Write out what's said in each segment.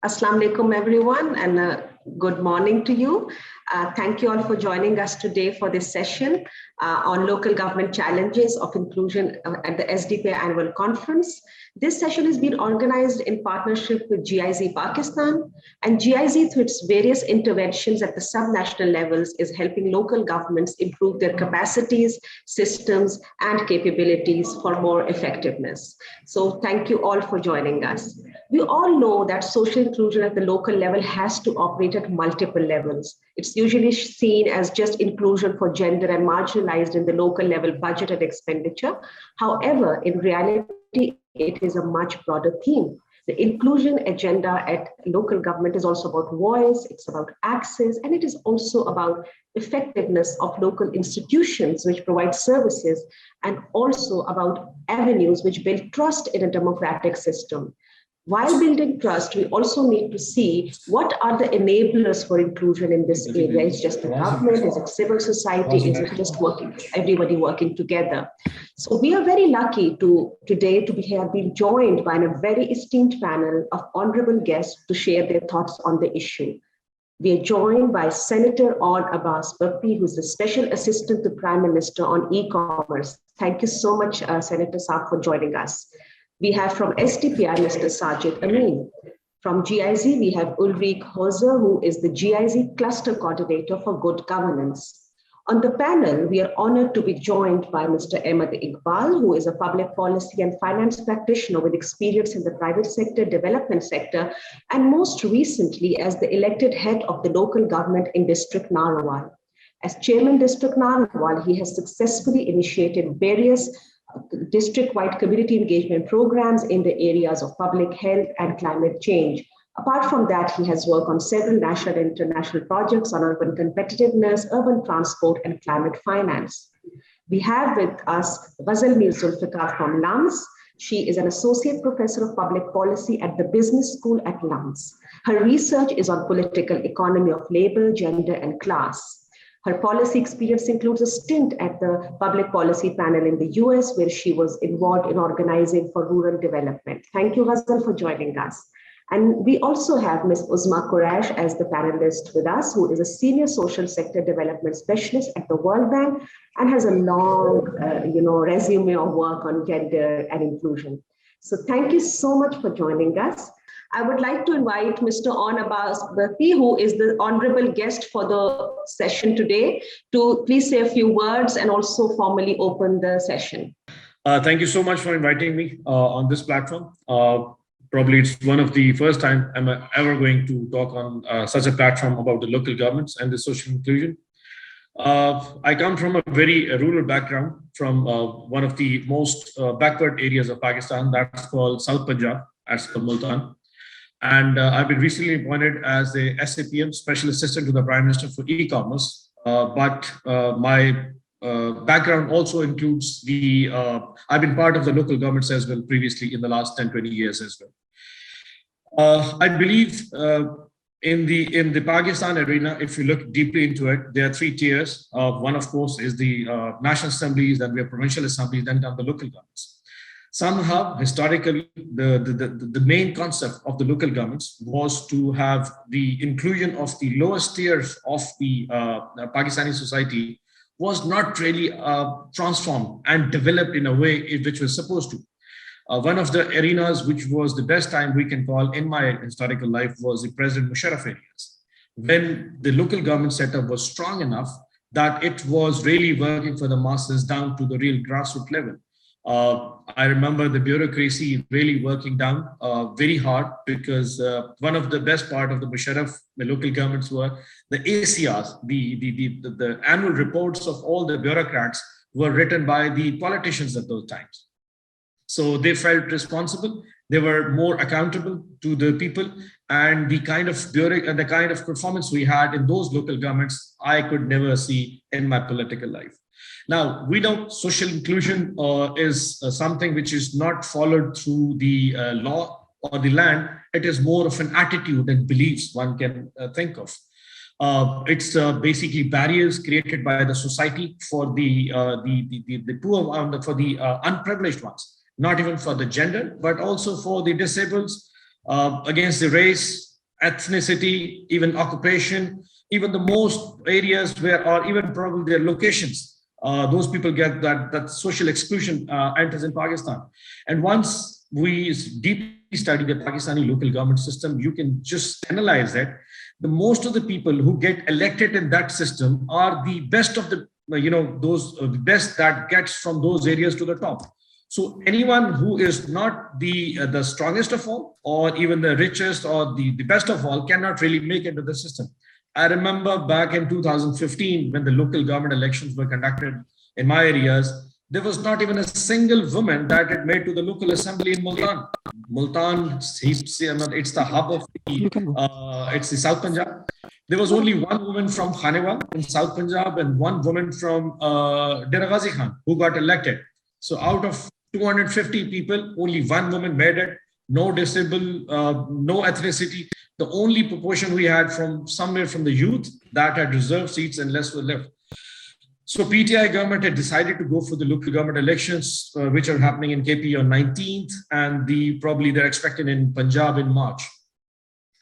Assalamu alaikum, everyone, and good morning to you. Thank you all for joining us today for this session on local government challenges of inclusion at the SDPI annual conference. This session has been organized in partnership with GIZ Pakistan, and GIZ, through its various interventions at the sub-national levels, is helping local governments improve their capacities, systems, and capabilities for more effectiveness. So thank you all for joining us. We all know that social inclusion at the local level has to operate at multiple levels. It's usually seen as just inclusion for gender and marginalized in the local level budget and expenditure. However, in reality, it is a much broader theme. The inclusion agenda at local government is also about voice, it's about access, and it is also about effectiveness of local institutions which provide services, and also about avenues which build trust in a democratic system. While building trust, we also need to see what are the enablers for inclusion in this area. Is just the government? Is it civil society? Is it just everybody working together? So we are very lucky today to have been joined by a very esteemed panel of honorable guests to share their thoughts on the issue. We are joined by Senator Abbas Bappi, who's the Special Assistant to Prime Minister on e-commerce. Thank you so much, Senator Saab, for joining us. We have from SDPI, Mr. Sajid Amin. From GIZ, we have Ulrich Hueser, who is the GIZ Cluster Coordinator for Good Governance. On the panel, we are honored to be joined by Mr. Ahmed Iqbal, who is a public policy and finance practitioner with experience in the private sector, development sector, and most recently as the elected head of the local government in District Narowal. As Chairman District Narowal, he has successfully initiated various district-wide community engagement programs in the areas of public health and climate change. Apart from that, he has worked on several national and international projects on urban competitiveness, urban transport, and climate finance. We have with us Ghazal Zulfiqar from LUMS. She is an associate professor of public policy at the business school at LUMS. Her research is on political economy of labor, gender, and class. Her policy experience includes a stint at the public policy panel in the US, where she was involved in organizing for rural development. Thank you, Ghazal, for joining us. And we also have Ms. Uzma Qureshi as the panelist with us, who is a senior social sector development specialist at the World Bank and has a long resume of work on gender and inclusion. So thank you so much for joining us. I would like to invite Mr. Abbas Bappi, who is the honorable guest for the session today, to please say a few words and also formally open the session. Thank you so much for inviting me on this platform. Probably it's one of the first time I'm ever going to talk on such a platform about the local governments and the social inclusion. I come from a very rural background, from one of the most backward areas of Pakistan, that's called South Punjab, as per Multan. And I've been recently appointed as the SAPM Special Assistant to the Prime Minister for e-commerce. But my background also includes I've been part of the local governments as well previously in the last 10, 20 years as well. I believe in the Pakistan arena, if you look deeply into it, there are three tiers. One, of course, is the national assemblies, then we have provincial assemblies, then come the local governments. Somehow, historically, the main concept of the local governments was to have the inclusion of the lowest tiers of the Pakistani society was not really transformed and developed in a way which was supposed to. One of the arenas which was the best time we can call in my historical life was the President Musharraf areas, when the local government setup was strong enough that it was really working for the masses down to the real grassroots level. I remember the bureaucracy really working down very hard, because one of the best part of the Musharraf, the local governments, were the ACRs, the annual reports of all the bureaucrats were written by the politicians at those times. So they felt responsible. They were more accountable to the people, and the kind of performance we had in those local governments, I could never see in my political life. Now, we know social inclusion is something which is not followed through the law or the land. It is more of an attitude and beliefs one can think of. It's basically barriers created by the society for the poor, for the unprivileged ones, not even for the gender, but also for the disabled, against the race, ethnicity, even occupation, even the most areas where, or even probably their locations, those people get that social exclusion enters in Pakistan. And once we deeply study the Pakistani local government system, you can just analyze that the most of the people who get elected in that system are the best of the, those best that gets from those areas to the top. So anyone who is not the strongest of all, or even the richest or the best of all, cannot really make it into the system. I remember back in 2015, when the local government elections were conducted in my areas, there was not even a single woman that had made to the local assembly in Multan. Multan, it's the hub of it's the South Punjab. There was only one woman from Khanewal in South Punjab and one woman from Dera Ghazi Khan who got elected. So out of 250 people, only one woman made it. No disabled, no ethnicity. The only proportion we had from somewhere from the youth that had reserved seats and less were left. So PTI government had decided to go for the local government elections, which are happening in KP on 19th, and probably they're expected in Punjab in March.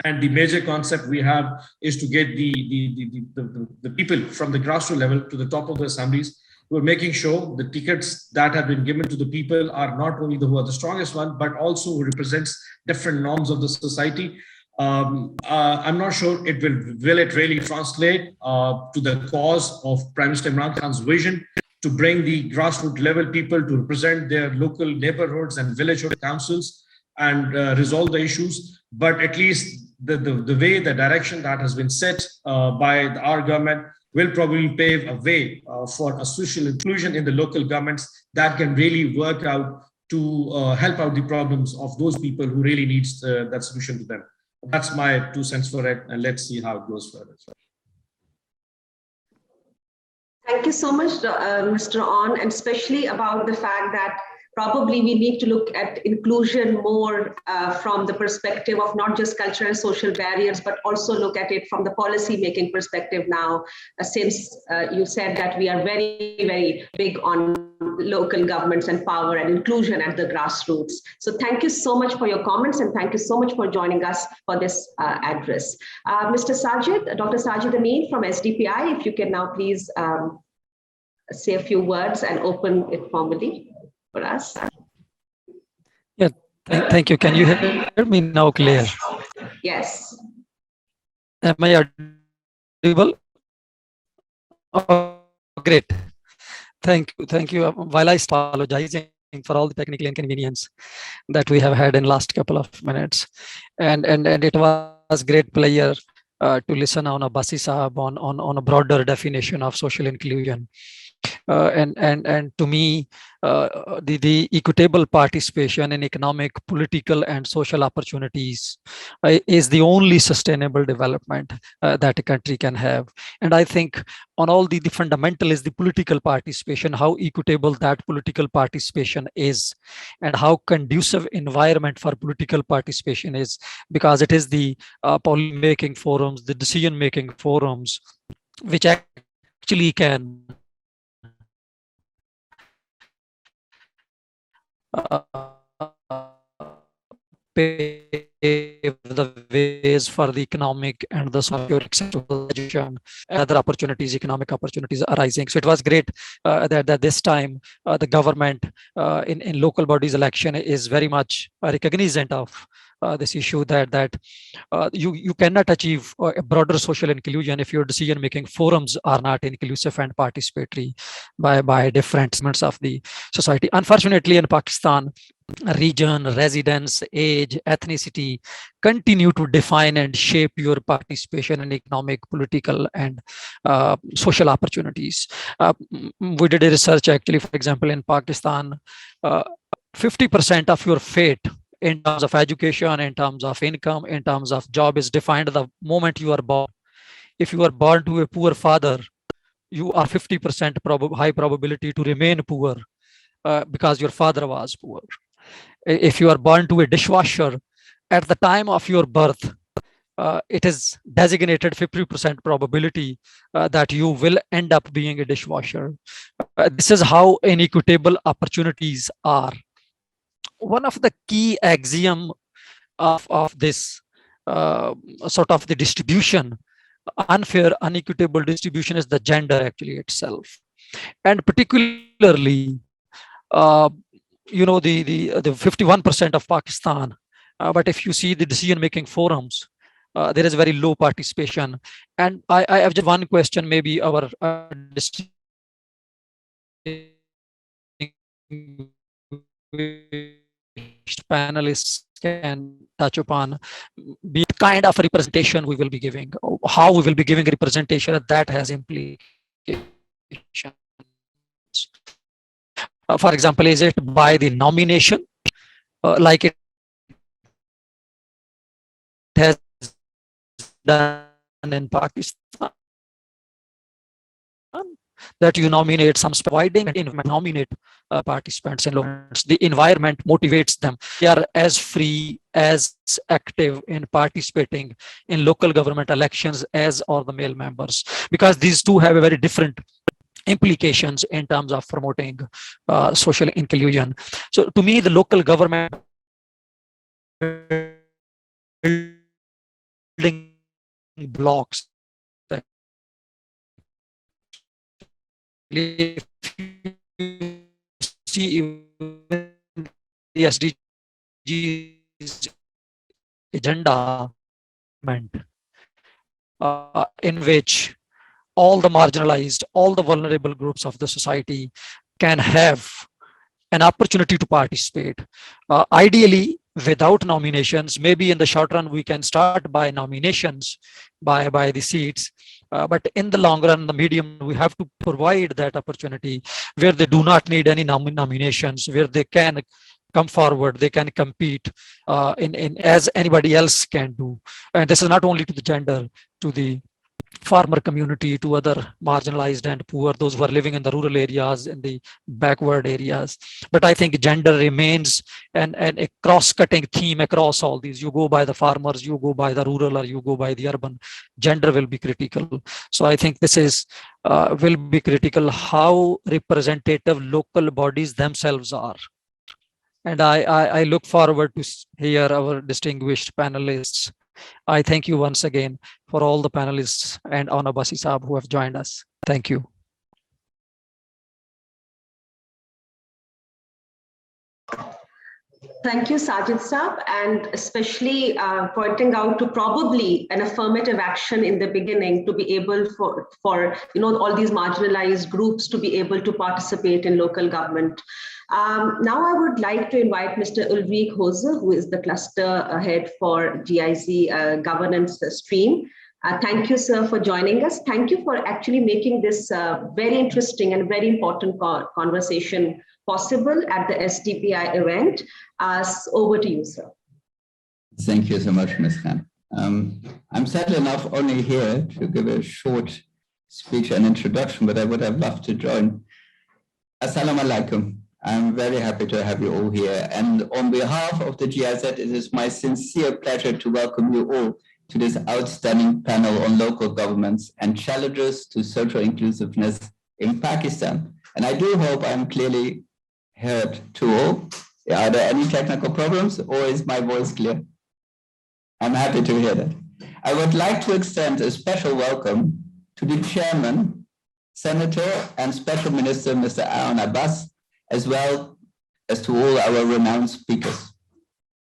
And the major concept we have is to get the people from the grassroots level to the top of the assemblies. We're making sure the tickets that have been given to the people are not only who are the strongest one, but also who represents different norms of the society. I'm not sure will it really translate to the cause of Prime Minister Imran Khan's vision to bring the grassroots level people to represent their local neighborhoods and villagehood councils and resolve the issues. But at least the way, the direction that has been set by our government will probably pave a way for a social inclusion in the local governments that can really work out to help out the problems of those people who really needs that solution to them. That's my 2 cents for it, and let's see how it goes further. Thank you so much, Mr. On, and especially about the fact that probably we need to look at inclusion more from the perspective of not just cultural and social barriers, but also look at it from the policy making perspective now, since you said that we are very, very big on local governments and power and inclusion at the grassroots. So thank you so much for your comments, and thank you so much for joining us for this address. Mr. Sajid, Dr. Sajid Amin from SDPI, if you can now please say a few words and open it formally for us. Yeah, thank you. Can you hear me now clear? Yes. Am I audible? Oh, great. Thank you. While I start apologizing for all the technical inconvenience that we have had in last couple of minutes, and it was great pleasure to listen on Abbas Sahab on a broader definition of social inclusion. And to me, the equitable participation in economic, political, and social opportunities is the only sustainable development that a country can have. And I think on all the fundamental is the political participation, how equitable that political participation is, and how conducive environment for political participation is, because it is the policy-making forums, the decision-making forums, which actually can pave the ways for the economic and the social acceptable education and other opportunities, economic opportunities arising. So it was great that this time the government in local bodies election is very much recognizant of this issue that you cannot achieve a broader social inclusion if your decision-making forums are not inclusive and participatory by different segments of the society. Unfortunately, in Pakistan, region, residence, age, ethnicity continue to define and shape your participation in economic, political, and social opportunities. We did a research actually, for example, in Pakistan, 50% of your fate in terms of education, in terms of income, in terms of job is defined the moment you are born. If you are born to a poor father, you are 50% high probability to remain poor because your father was poor. If you are born to a dishwasher, at the time of your birth, it is designated 50% probability that you will end up being a dishwasher. This is how inequitable opportunities are. One of the key axiom of this sort of the distribution, unfair, unequitable distribution is the gender actually itself. And particularly, the 51% of Pakistan, but if you see the decision-making forums, there is very low participation. And I have just one question, maybe our panelists can touch upon, be it kind of representation we will be giving, how we will be giving representation that has implications. For example, is it by the nomination, like it has done in Pakistan, that you nominate some providing and nominate participants in LUMS. The environment motivates them. They are as free, as active in participating in local government elections as are the male members, because these two have a very different implications in terms of promoting social inclusion. So to me, the local government building blocks, if you see the SDGs agenda, in which all the marginalized, all the vulnerable groups of the society can have an opportunity to participate. Ideally, without nominations, maybe in the short run, we can start by nominations, by the seats. But in the long run, the medium, we have to provide that opportunity where they do not need any nominations, where they can come forward, they can compete in as anybody else can do. And this is not only to the gender, to the farmer community, to other marginalized and poor, those who are living in the rural areas, in the backward areas. But I think gender remains a cross-cutting theme across all these. You go by the farmers, you go by the rural, or you go by the urban, gender will be critical. So I think this is will be critical, how representative local bodies themselves are. And I look forward to hear our distinguished panelists. I thank you once again for all the panelists and Abbas Saab who have joined us. Thank you. Thank you, Sajid Saab, and especially pointing out to probably an affirmative action in the beginning to be able for all these marginalized groups to be able to participate in local government. Now I would like to invite Mr. Ulrich Hueser, who is the cluster head for GIZ governance stream. Thank you, sir, for joining us. Thank you for actually making this very interesting and very important conversation possible at the SDPI event. Over to you, sir. Thank you so much, Ms. Khan. I'm sad enough only here to give a short speech and introduction, but I would have loved to join. Assalamu alaikum. I'm very happy to have you all here. And on behalf of the GIZ, it is my sincere pleasure to welcome you all to this outstanding panel on local governments and challenges to social inclusiveness in Pakistan. And I do hope I'm clearly heard to all. Are there any technical problems, or is my voice clear? I'm happy to hear that. I would like to extend a special welcome to the chairman, Senator and Special Minister, Mr. Abbas, as well as to all our renowned speakers.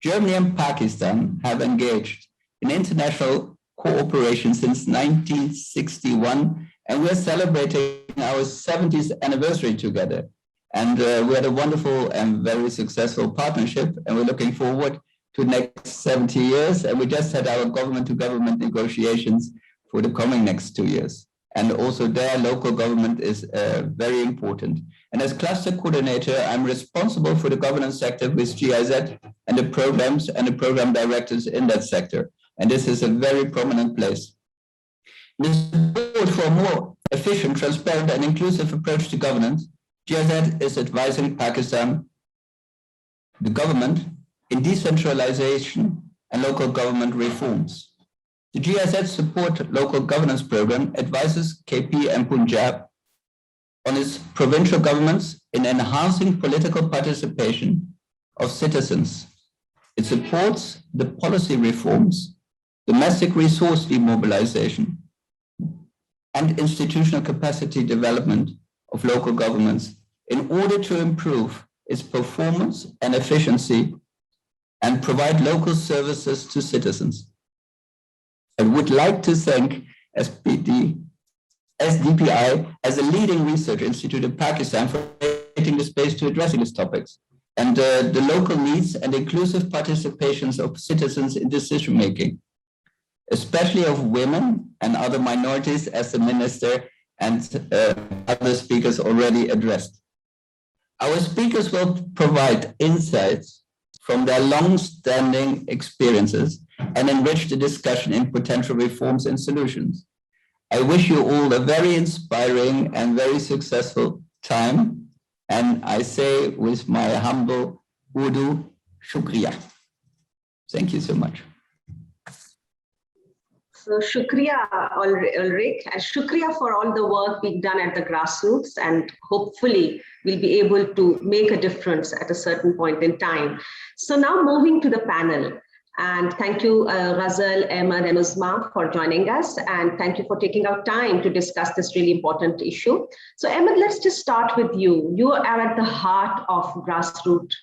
Germany and Pakistan have engaged in international cooperation since 1961, and we're celebrating our 70th anniversary together. And we had a wonderful and very successful partnership, and we're looking forward to the next 70 years. And we just had our government-to-government negotiations for the coming next 2 years. And also there, local government is very important. And as cluster coordinator, I'm responsible for the governance sector with GIZ and the programs and the program directors in that sector. And this is a very prominent place. The support for a more efficient, transparent, and inclusive approach to governance, GIZ is advising Pakistan, the government, in decentralization and local government reforms. The GIZ Support Local Governance Program advises KP and Punjab on its provincial governments in enhancing political participation of citizens. It supports the policy reforms domestic resource demobilization, and institutional capacity development of local governments in order to improve its performance and efficiency and provide local services to citizens. I would like to thank SDPI as a leading research institute in Pakistan for creating the space to addressing these topics and the local needs and inclusive participations of citizens in decision-making, especially of women and other minorities, as the minister and other speakers already addressed. Our speakers will provide insights from their long-standing experiences and enrich the discussion in potential reforms and solutions. I wish you all a very inspiring and very successful time. And I say with my humble Urdu, shukriya. Thank you so much. So shukriya, Ulrich, and shukriya for all the work being done at the grassroots, and hopefully we'll be able to make a difference at a certain point in time. So now moving to the panel. And thank you, Ghazal, Ahmed, and Uzma for joining us. And thank you for taking out time to discuss this really important issue. So Ahmed, let's just start with you. You are at the heart of grassroots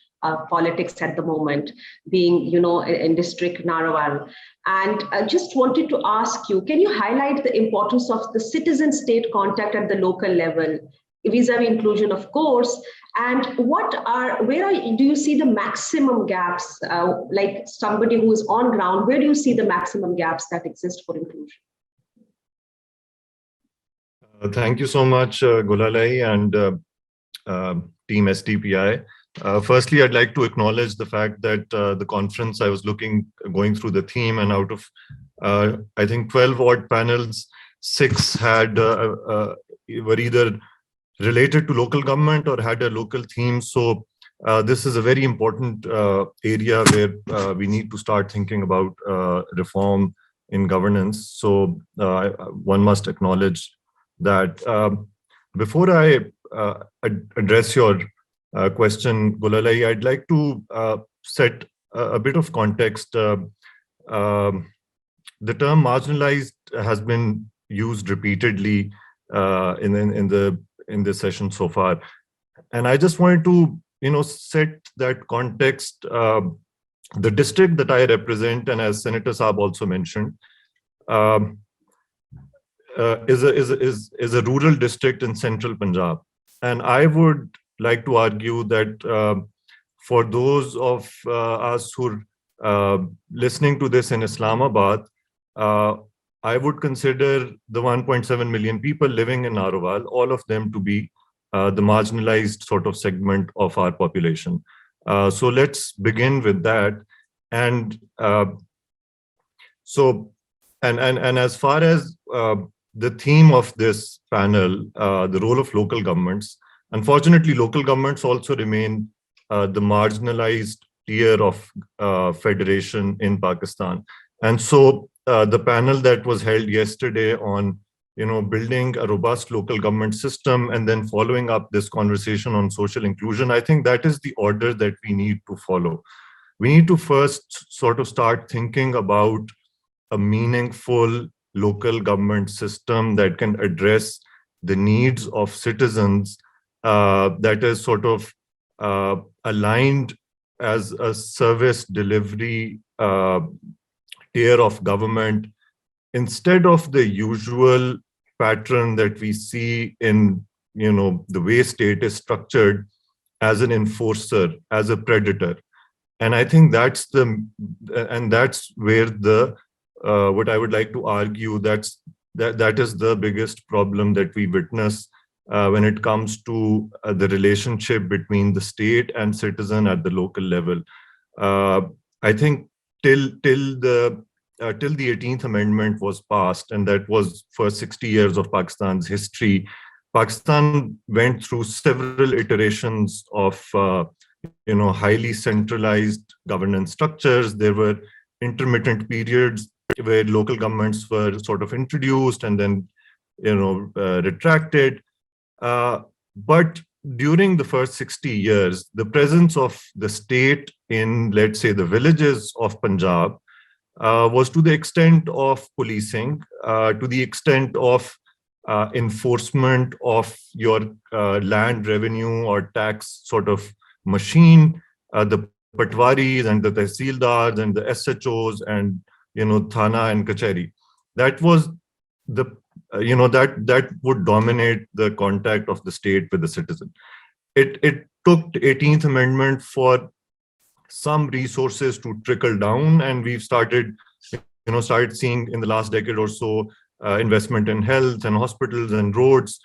politics at the moment, being, in district Narowal. And I just wanted to ask you, can you highlight the importance of the citizen-state contact at the local level, vis-a-vis inclusion, of course, and do you see the maximum gaps, like somebody who is on ground, where do you see the maximum gaps that exist for inclusion? Thank you so much, Gulalai and Team SDPI. Firstly, I'd like to acknowledge the fact that the conference, I was going through the theme, and out of, I think, 12 odd panels, 6 were either related to local government or had a local theme. So this is a very important area where we need to start thinking about reform in governance. So one must acknowledge that. Before I address your question, Gulalai, I'd like to set a bit of context. The term marginalized has been used repeatedly in this session so far, and I just wanted to set that context. The district that I represent, and as Senator Saab also mentioned, is a rural district in central Punjab, and I would like to argue that for those of us who are listening to this in Islamabad, I would consider the 1.7 million people living in Narowal, all of them to be the marginalized sort of segment of our population. So let's begin with that. And as far as the theme of this panel, the role of local governments, unfortunately, local governments also remain the marginalized tier of federation in Pakistan. And so the panel that was held yesterday on building a robust local government system and then following up this conversation on social inclusion, I think that is the order that we need to follow. We need to first sort of start thinking about a meaningful local government system that can address the needs of citizens, that is sort of aligned as a service delivery tier of government, instead of the usual pattern that we see in the way state is structured as an enforcer, as a predator. And I think that's where the what I would like to argue, that is the biggest problem that we witness when it comes to the relationship between the state and citizen at the local level. I think till the 18th Amendment was passed, and that was for 60 years of Pakistan's history, Pakistan went through several iterations of highly centralized governance structures. There were intermittent periods where local governments were sort of introduced and then retracted. But during the first 60 years, the presence of the state in, let's say, the villages of Punjab was to the extent of policing, to the extent of enforcement of your land revenue or tax sort of machine, the patwaris and the tehsildars and the SHOs and thana and kachari. That was the that would dominate the contact of the state with the citizen. It took the 18th Amendment for some resources to trickle down, and we've started seeing in the last decade or so investment in health and hospitals and roads.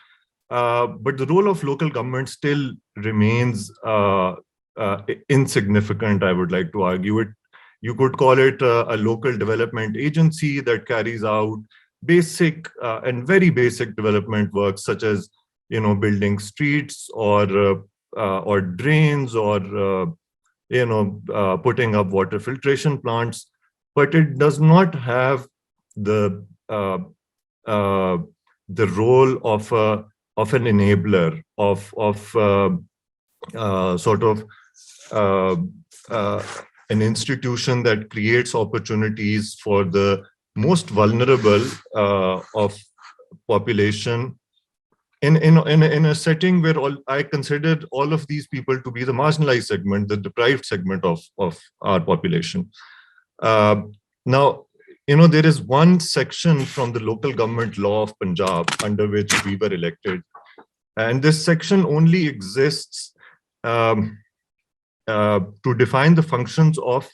But the role of local government still remains insignificant, I would like to argue. You could call it a local development agency that carries out basic and very basic development work, such as building streets or drains or putting up water filtration plants, but it does not have the role of an enabler of an institution that creates opportunities for the most vulnerable of population in a setting where I considered all of these people to be the marginalized segment, the deprived segment of our population. Now, there is one section from the local government law of Punjab under which we were elected, and this section only exists to define the functions of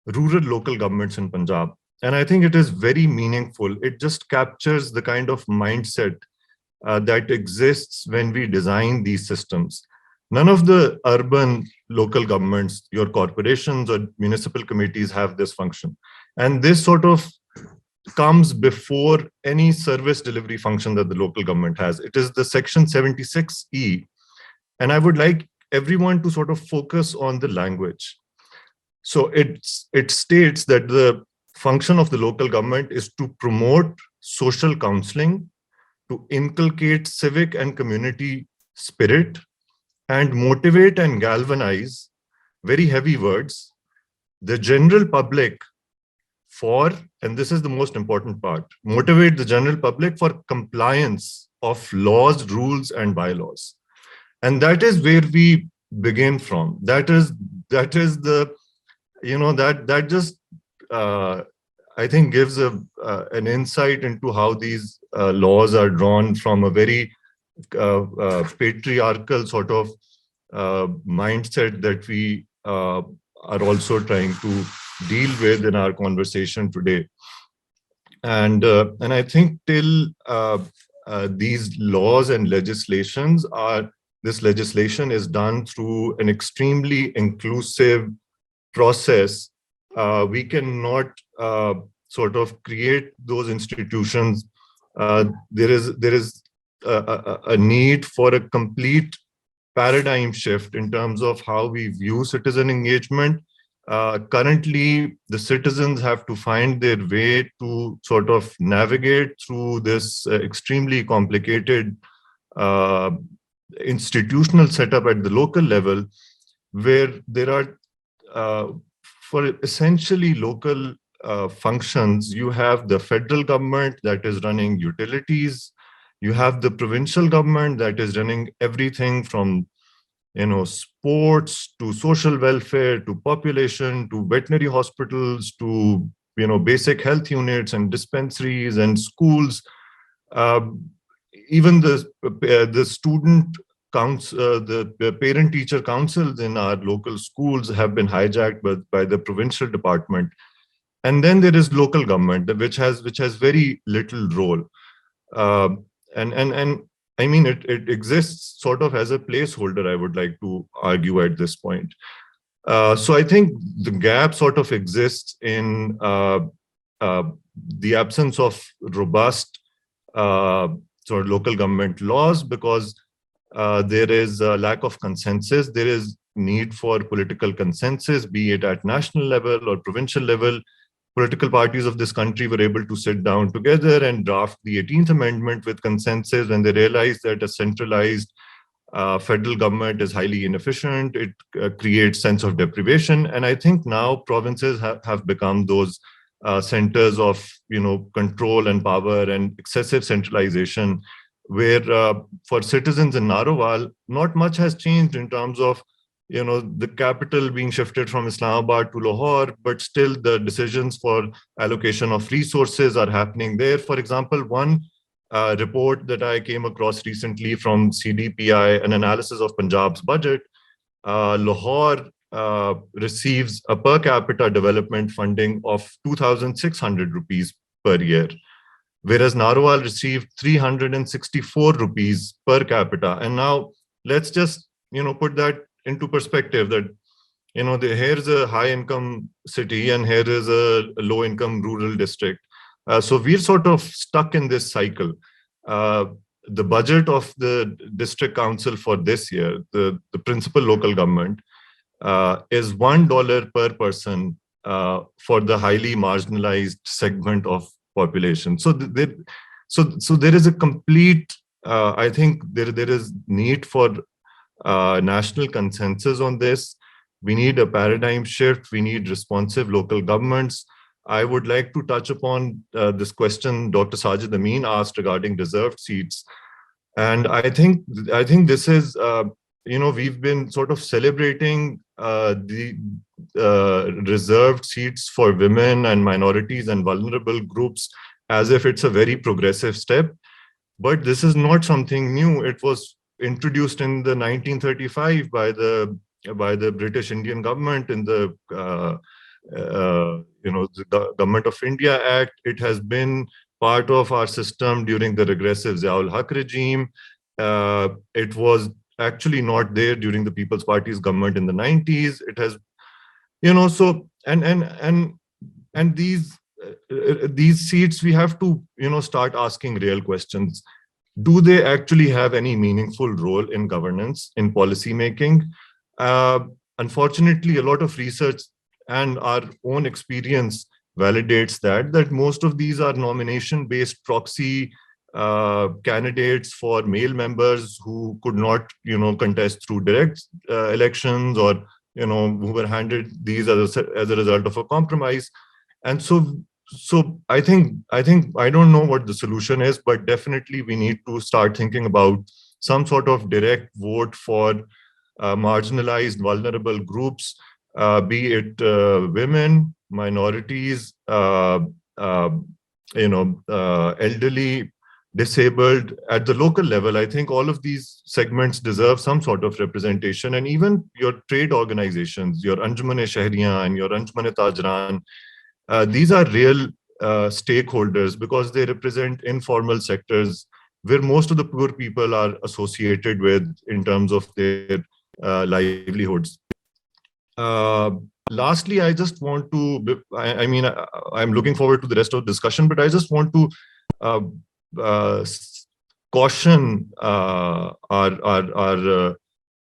rural local governments in Punjab. And I think it is very meaningful. It just captures the kind of mindset that exists when we design these systems. None of the urban local governments, your corporations or municipal committees, have this function. And this sort of comes before any service delivery function that the local government has. It is the section 76E. And I would like everyone to sort of focus on the language. So it states that the function of the local government is to promote social counseling, to inculcate civic and community spirit, and motivate and galvanize, very heavy words, the general public for, and this is the most important part, motivate the general public for compliance of laws, rules, and bylaws. And that is where we begin from. That is the, that just, I think gives an insight into how these laws are drawn from a very patriarchal sort of mindset that we are also trying to deal with in our conversation today. And I think till these laws and legislations this legislation is done through an extremely inclusive process, we cannot sort of create those institutions. There is a need for a complete paradigm shift in terms of how we view citizen engagement. Currently, the citizens have to find their way to sort of navigate through this extremely complicated institutional setup at the local level, where there are, for essentially local functions, you have the federal government that is running utilities, you have the provincial government that is running everything from sports to social welfare to population to veterinary hospitals to basic health units and dispensaries and schools. Even the student council, the parent-teacher councils in our local schools have been hijacked by the provincial department. And then there is local government, which has very little role. And I mean, it exists sort of as a placeholder, I would like to argue at this point. So I think the gap sort of exists in the absence of robust sort of local government laws, because there is a lack of consensus. There is need for political consensus, be it at national level or provincial level. Political parties of this country were able to sit down together and draft the 18th Amendment with consensus when they realized that a centralized federal government is highly inefficient. It creates sense of deprivation. And I think now provinces have become those centers of control and power and excessive centralization, where for citizens in Narowal, not much has changed in terms of the capital being shifted from Islamabad to Lahore, but still the decisions for allocation of resources are happening there. For example, one report that I came across recently from SDPI, an analysis of Punjab's budget, Lahore receives a per capita development funding of 2,600 rupees per year, whereas Narowal received 364 rupees per capita. And now let's just put that into perspective, that here's a high income city and here is a low income rural district. So we're sort of stuck in this cycle. The budget of the district council for this year, the principal local government, is $1 per person for the highly marginalized segment of population. So there is a complete, I think there is need for national consensus on this. We need a paradigm shift. We need responsive local governments. I would like to touch upon this question Dr. Sajid Amin asked regarding reserved seats. And I think this is, we've been sort of celebrating the reserved seats for women and minorities and vulnerable groups as if it's a very progressive step. But this is not something new. It was introduced in the 1935 by the British Indian government in the the Government of India Act. It has been part of our system during the regressive Ziaul Haq regime. It was actually not there during the People's Party's government in the 90s. It has, so and these seats, we have to start asking real questions. Do they actually have any meaningful role in governance, in policy making? Unfortunately, a lot of research and our own experience validates that most of these are nomination-based proxy candidates for male members who could not, contest through direct elections, or who were handed these as a result of a compromise. And so I think I don't know what the solution is, but definitely we need to start thinking about some sort of direct vote for marginalized, vulnerable groups, be it women, minorities, elderly, disabled. At the local level, I think all of these segments deserve some sort of representation, and even your trade organizations, your Anjuman-e-Shahriyan and your Anjuman-e-Tajran, these are real stakeholders because they represent informal sectors where most of the poor people are associated with in terms of their livelihoods. Lastly, I just want to, I'm looking forward to the rest of the discussion, but I just want to caution our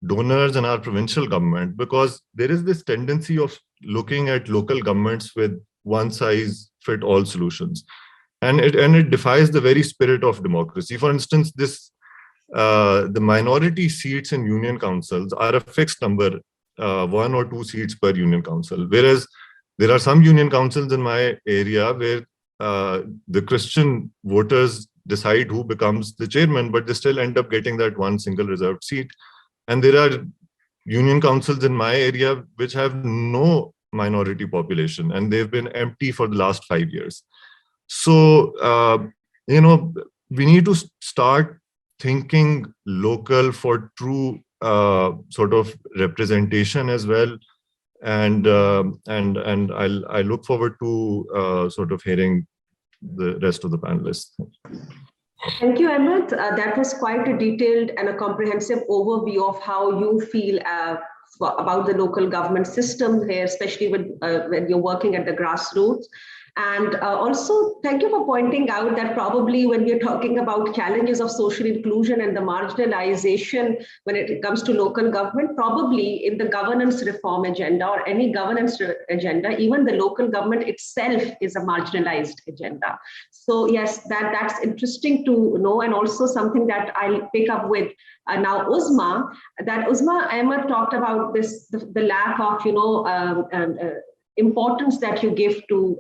donors and our provincial government, because there is this tendency of looking at local governments with one-size-fit-all solutions, and it defies the very spirit of democracy. For instance, the minority seats in union councils are a fixed number, 1 or 2 seats per union council, whereas there are some union councils in my area where the Christian voters decide who becomes the chairman, but they still end up getting that one single reserved seat. And there are union councils in my area which have no minority population, and they've been empty for the last 5 years. So, we need to start thinking local for true sort of representation as well. And I look forward to sort of hearing the rest of the panelists. Thank you, Ahmed. That was quite a detailed and a comprehensive overview of how you feel about the local government system here, especially when you're working at the grassroots. And also, thank you for pointing out that probably when we're talking about challenges of social inclusion and the marginalization when it comes to local government, probably in the governance reform agenda or any governance agenda, even the local government itself is a marginalized agenda. So yes, that's interesting to know, and also something that I'll pick up with now Uzma, Ahmed talked about this, the lack of, importance that you give to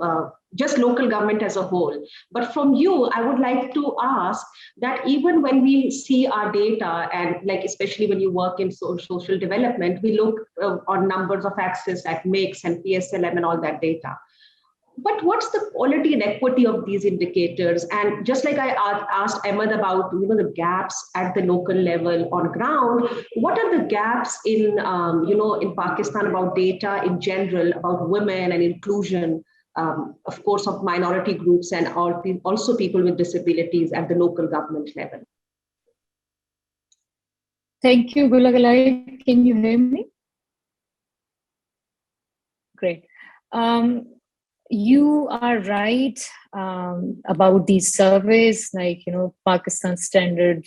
just local government as a whole. But from you, I would like to ask that even when we see our data, and like especially when you work in social development, we look on numbers of access at MIX and PSLM and all that data. But what's the quality and equity of these indicators? And just like I asked Ahmed about the gaps at the local level on ground, what are the gaps in in Pakistan about data in general, about women and inclusion, of course, of minority groups and also people with disabilities at the local government level? Thank you, Gulalai. Can you hear me? Great. You are right about these surveys, like, Pakistan Standard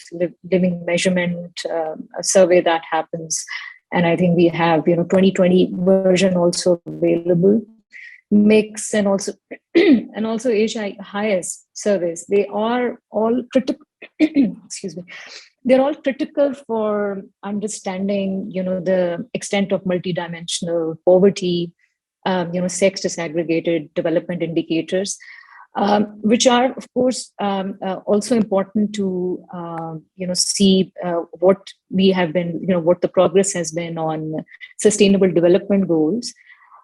Living Measurement, a survey that happens. And I think we have, 2020 version also available, mix and also HIS surveys. They are all critical, excuse me. They're all critical for understanding, the extent of multidimensional poverty, sex disaggregated development indicators, which are, of course, also important to, see what we have been, what the progress has been on sustainable development goals.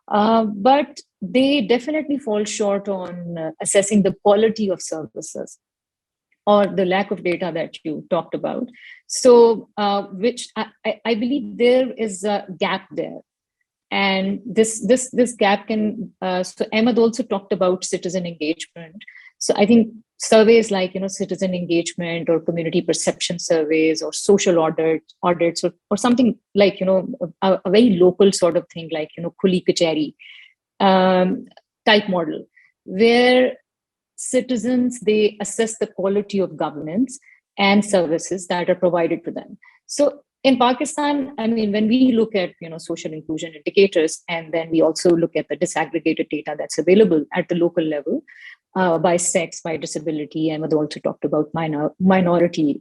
But they definitely fall short on assessing the quality of services or the lack of data that you talked about. So, which I believe there is a gap there. And this gap can, so Ahmed also talked about citizen engagement. So I think surveys like, citizen engagement or community perception surveys or social audits or something like, a very local sort of thing like, Khuli Kacheri type model, where citizens, they assess the quality of governance and services that are provided to them. So in Pakistan, I mean, when we look at, social inclusion indicators, and then we also look at the disaggregated data that's available at the local level by sex, by disability, and we also talked about minority,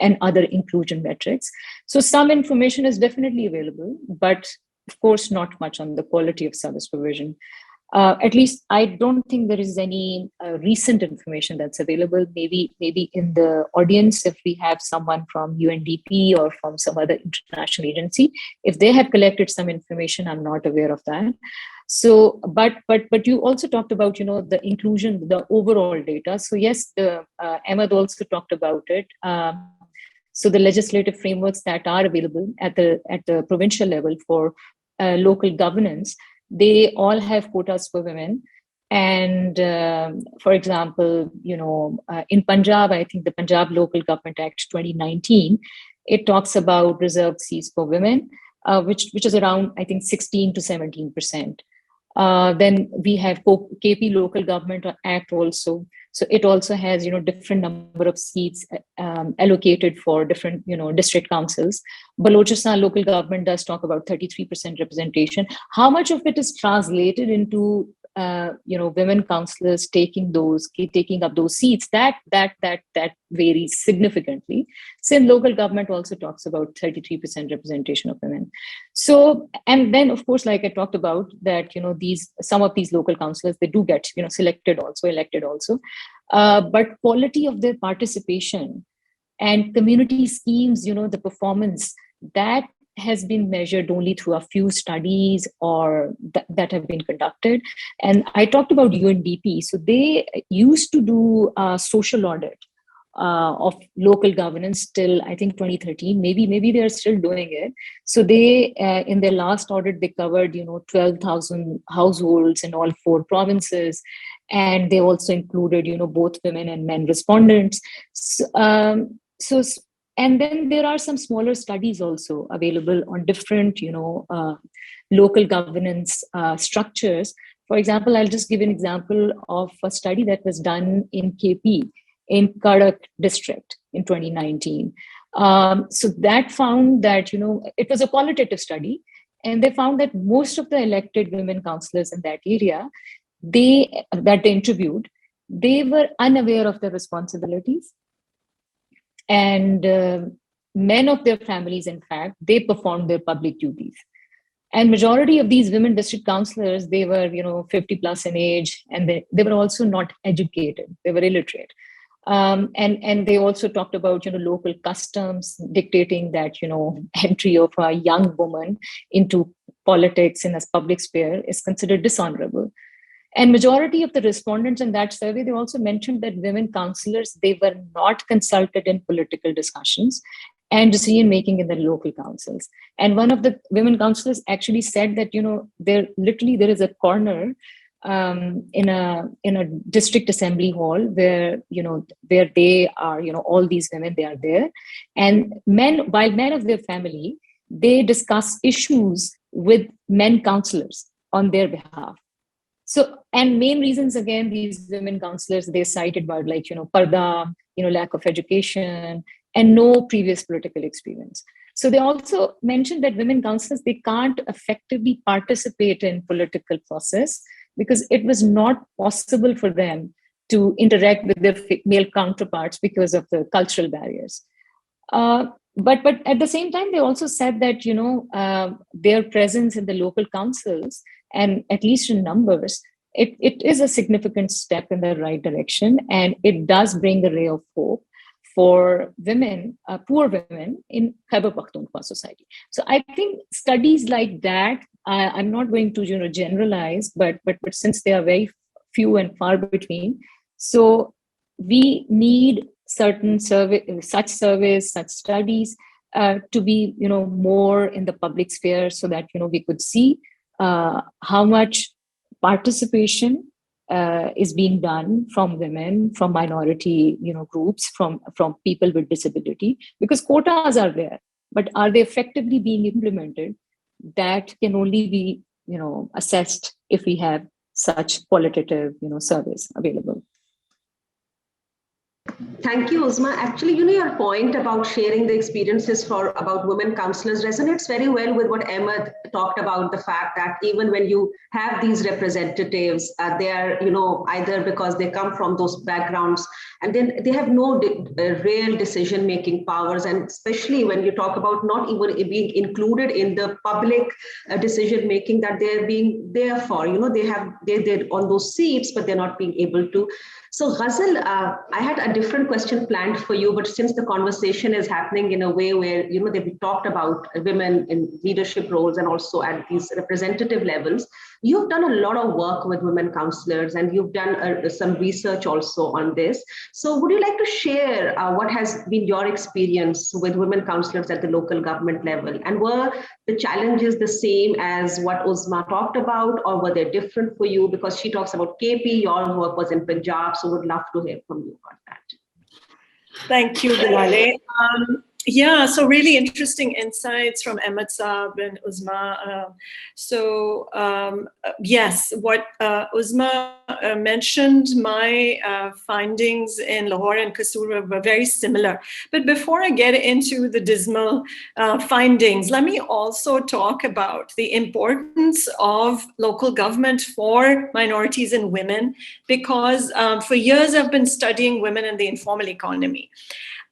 and other inclusion metrics. So some information is definitely available, but of course, not much on the quality of service provision. At least I don't think there is any recent information that's available. Maybe in the audience, if we have someone from UNDP or from some other international agency, if they have collected some information, I'm not aware of that. So, but you also talked about, the inclusion, the overall data. So yes, Ahmed also talked about it. So the legislative frameworks that are available at the provincial level for local governance, they all have quotas for women. And for example, in Punjab, I think the Punjab Local Government Act 2019, it talks about reserved seats for women, which is around, I think, 16 to 17%. Then we have KP Local Government Act also. So it also has, different number of seats allocated for different, district councils. Balochistan local government does talk about 33% representation. How much of it is translated into, women councillors taking up those seats? That varies significantly. Since local government also talks about 33% representation of women. So, and then of course, like I talked about that, some of these local councillors, they do get, elected also. But quality of their participation and community schemes, the performance, that has been measured only through a few studies or that have been conducted. And I talked about UNDP. So they used to do a social audit of local governance till, I think, 2013. Maybe they're still doing it. So they, in their last audit, they covered, 12,000 households in all 4 provinces. And they also included, both women and men respondents. And then there are some smaller studies also available on different, local governance structures. For example, I'll just give an example of a study that was done in KP, in Karak district in 2019. So that found that, it was a qualitative study, and they found that most of the elected women councillors in that area, that they interviewed, they were unaware of their responsibilities. And men of their families, in fact, they performed their public duties. And majority of these women district councillors, they were, 50 plus in age, and they were also not educated. They were illiterate. And they also talked about, local customs dictating that, entry of a young woman into politics in a public sphere is considered dishonorable. And majority of the respondents in that survey, they also mentioned that women councillors, they were not consulted in political discussions and decision making in the local councils. And one of the women councillors actually said that, there is a corner in a district assembly hall where they are, all these women, they are there. And while men of their family, they discuss issues with men councillors on their behalf. So, and main reasons, again, these women councillors, they cited about like, parda, lack of education, and no previous political experience. So they also mentioned that women councillors, they can't effectively participate in political process because it was not possible for them to interact with their male counterparts because of the cultural barriers. But at the same time, they also said that, their presence in the local councils, and at least in numbers, it is a significant step in the right direction. And it does bring a ray of hope for women, poor women in Khyber Pakhtunkhwa society. So I think studies like that, I'm not going to generalize, but since they are very few and far between, so we need certain such surveys, such studies to be more in the public sphere, so that we could see how much participation is being done from women, from minority groups, from people with disability, because quotas are there, but are they effectively being implemented? That can only be assessed if we have such qualitative surveys available. Thank you, Uzma. Actually, your point about sharing the experiences about women councillors resonates very well with what Ahmed talked about, the fact that even when you have these representatives, they are, either because they come from those backgrounds and then they have no real decision-making powers. And especially when you talk about not even being included in the public decision-making that they're being there for, they're on those seats, but they're not being able to. So Ghazal, I had a different question planned for you, but since the conversation is happening in a way where, we talked about women in leadership roles and also at these representative levels, you've done a lot of work with women councillors and you've done some research also on this. So would you like to share what has been your experience with women councillors at the local government level? And were the challenges the same as what Uzma talked about, or were they different for you? Because she talks about KP, your work was in Punjab, so would love to hear from you about that. Thank you, Gulalai. Yeah, so really interesting insights from Ahmed Saab and Uzma. Yes, what Uzma mentioned, my findings in Lahore and Kasur were very similar. But before I get into the dismal findings, let me also talk about the importance of local government for minorities and women, because for years I've been studying women in the informal economy.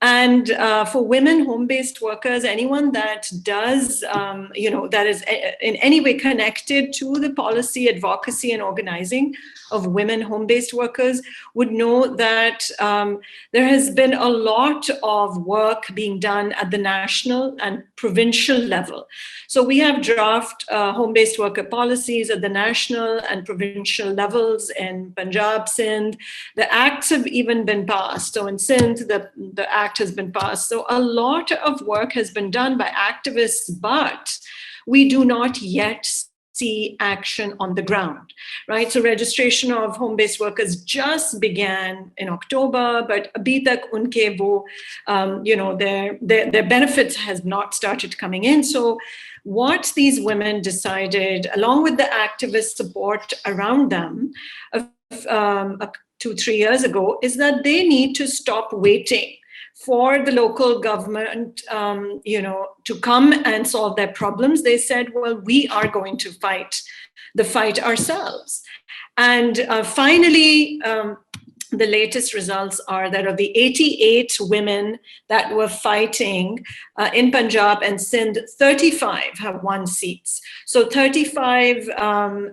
And for women, home-based workers, anyone that does, that is in any way connected to the policy, advocacy, and organizing of women home-based workers would know that there has been a lot of work being done at the national and provincial level. So we have draft home-based worker policies at the national and provincial levels in Punjab, Sindh. The acts have even been passed. So in Sindh, the act has been passed. So a lot of work has been done by activists, but we do not yet see action on the ground, right? So registration of home-based workers just began in October, but abhi tak unke wo, their benefits has not started coming in. So what these women decided, along with the activist support around them, 2-3 years ago, is that they need to stop waiting for the local government, to come and solve their problems. They said, well, we are going to fight the fight ourselves. And finally, the latest results are that of the 88 women that were fighting in Punjab and Sindh, 35 have won seats. So 35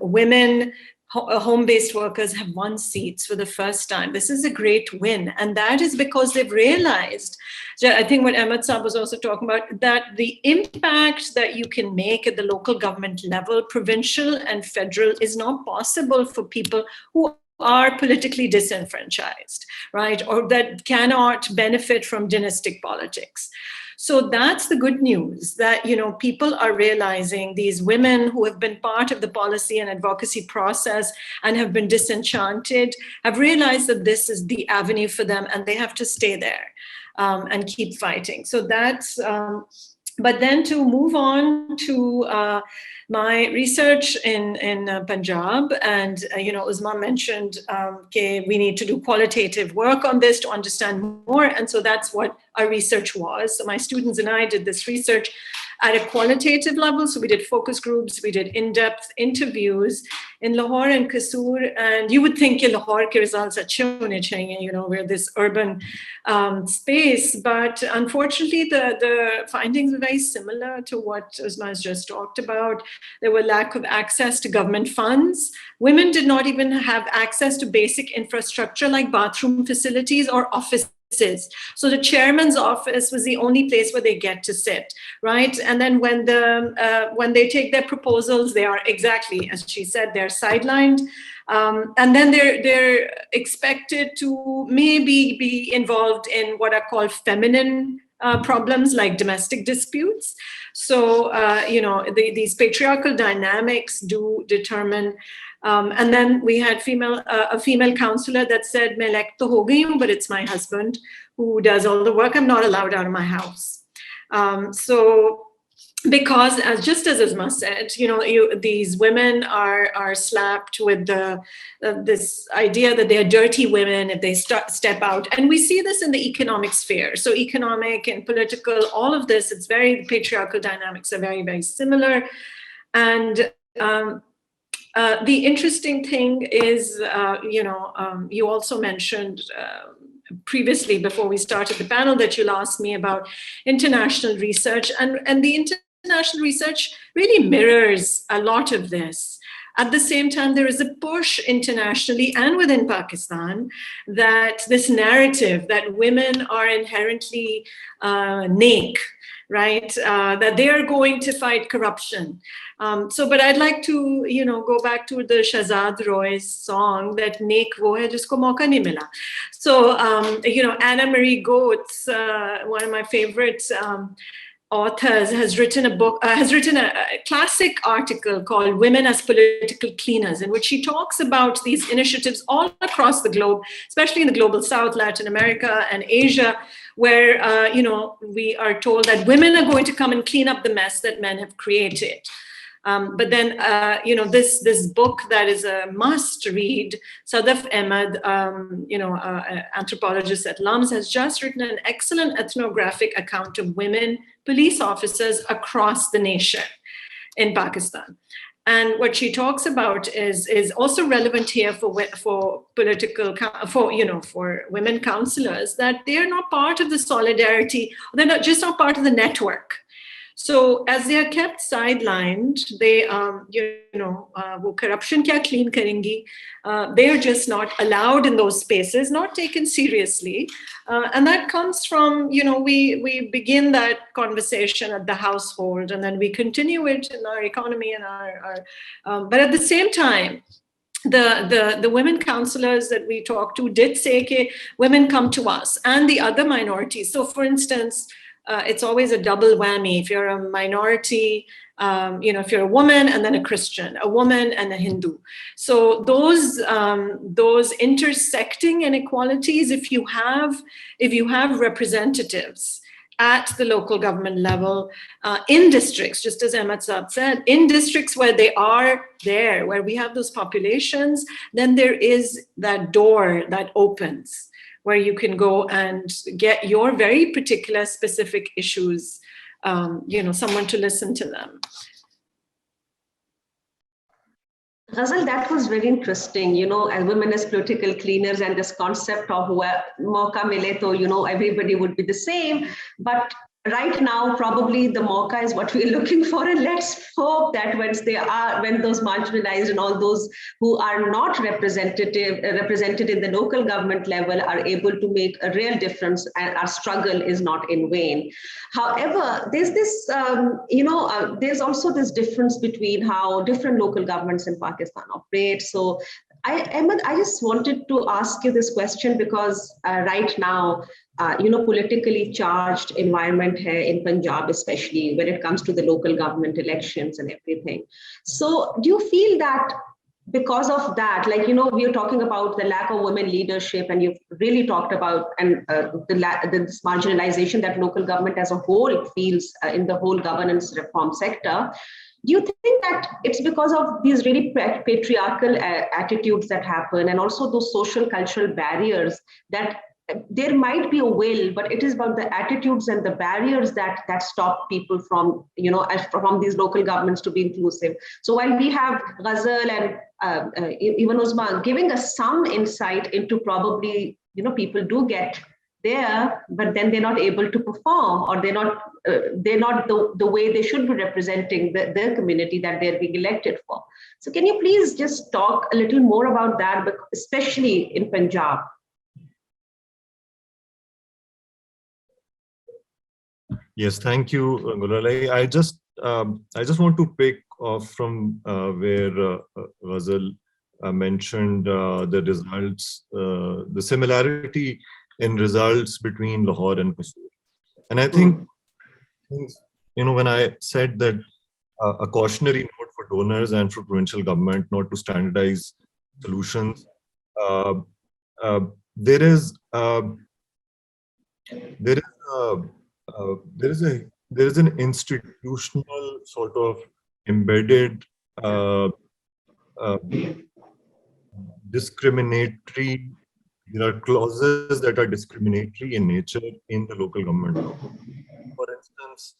women, home-based workers have won seats for the first time. This is a great win. And that is because they've realized, I think what Ahmed Saab was also talking about, that the impact that you can make at the local government level, provincial and federal, is not possible for people who are politically disenfranchised, right? Or that cannot benefit from dynastic politics. So that's the good news, that, you know, people are realizing, these women who have been part of the policy and advocacy process and have been disenchanted have realized that this is the avenue for them and they have to stay there and keep fighting. So that's, but then to move on to my research in Punjab, and you know, Uzma mentioned we need to do qualitative work on this to understand more, and so that's what our research was. So my students and I did this research at a qualitative level. So we did focus groups, we did in-depth interviews in Lahore and Kasur, and you would think Lahore ke results achhe hone chahiye, you know, we're this urban space, but unfortunately the findings are very similar to what Uzma has just talked about. There were lack of access to government funds. Women did not even have access to basic infrastructure like bathroom facilities or offices. So the chairman's office was the only place where they get to sit, right? And then when they take their proposals, they are exactly, as she said, they're sidelined. And then they're expected to maybe be involved in what are called feminine problems like domestic disputes. So, you know, these patriarchal dynamics do determine. And then we had a female counselor that said, "Main elect to ho gayi hu, but it's my husband who does all the work. I'm not allowed out of my house." So, because just as Uzma said, you know, these women are slapped with this idea that they're dirty women if they step out. And we see this in the economic sphere. So economic and political, all of this, the patriarchal dynamics are very, very similar. And the interesting thing is, you know, you also mentioned previously before we started the panel that you'll ask me about international research, and the international research really mirrors a lot of this. At the same time, there is a push internationally and within Pakistan that this narrative that women are inherently naked, right? That they are going to fight corruption. But I'd like to, you know, go back to the Shahzad Roy's song that "Nek wo hai jisko mauka nahi mila." So, you know, Anna Marie Goetz, one of my favorite authors, has written a classic article called "Women as Political Cleaners," in which she talks about these initiatives all across the globe, especially in the global South, Latin America, and Asia, where you know, we are told that women are going to come and clean up the mess that men have created. But then, you know, this book that is a must read, Sadaf Ahmed, you know, anthropologist at LUMS, has just written an excellent ethnographic account of women police officers across the nation in Pakistan. And what she talks about is also relevant here for women counselors, that they are not part of the solidarity. They're not part of the network. So as they are kept sidelined, they, you know, wo corruption kya clean karengi, they are just not allowed in those spaces, not taken seriously. And that comes from, you know, we begin that conversation at the household, and then we continue it in our economy and but at the same time, the women counselors that we talked to did say that women come to us and the other minorities. So for instance, it's always a double whammy. If you're a minority, you know, if you're a woman and then a Christian, a woman and a Hindu. So those intersecting inequalities, if you have representatives at the local government level, in districts, just as Ahmed Saab said, in districts where they are there, where we have those populations, then there is that door that opens, where you can go and get your very particular specific issues, you know, someone to listen to them. Ghazal, that was very interesting, as women as political cleaners and this concept of where mauka mile to, everybody would be the same. But right now, probably the mauka is what we're looking for. And let's hope that when those marginalized and all those who are not represented in the local government level are able to make a real difference and our struggle is not in vain. However, there's this, there's also this difference between how different local governments in Pakistan operate. So Ahmed, I just wanted to ask you this question because right now, politically charged environment here in Punjab, especially when it comes to the local government elections and everything. So do you feel that because of that, we are talking about the lack of women leadership, and you've really talked about this marginalization that local government as a whole feels in the whole governance reform sector. Do you think that it's because of these really patriarchal attitudes that happen and also those social cultural barriers that there might be a will, but it is about the attitudes and the barriers that stop people from, from these local governments to be inclusive? So while we have Ghazal and even Uzma giving us some insight into probably, people do get there, but then they're not able to perform, or they're not the way they should be representing their community that they're being elected for. So can you please just talk a little more about that, especially in Punjab? Yes, thank you, Gulalai. I just want to pick off from where Ghazal mentioned the results, the similarity in results between Lahore and Hueser. And I think, when I said that a cautionary note for donors and for provincial government not to standardize solutions, there is an institutional sort of embedded discriminatory. There are clauses that are discriminatory in nature in the local government law. For instance,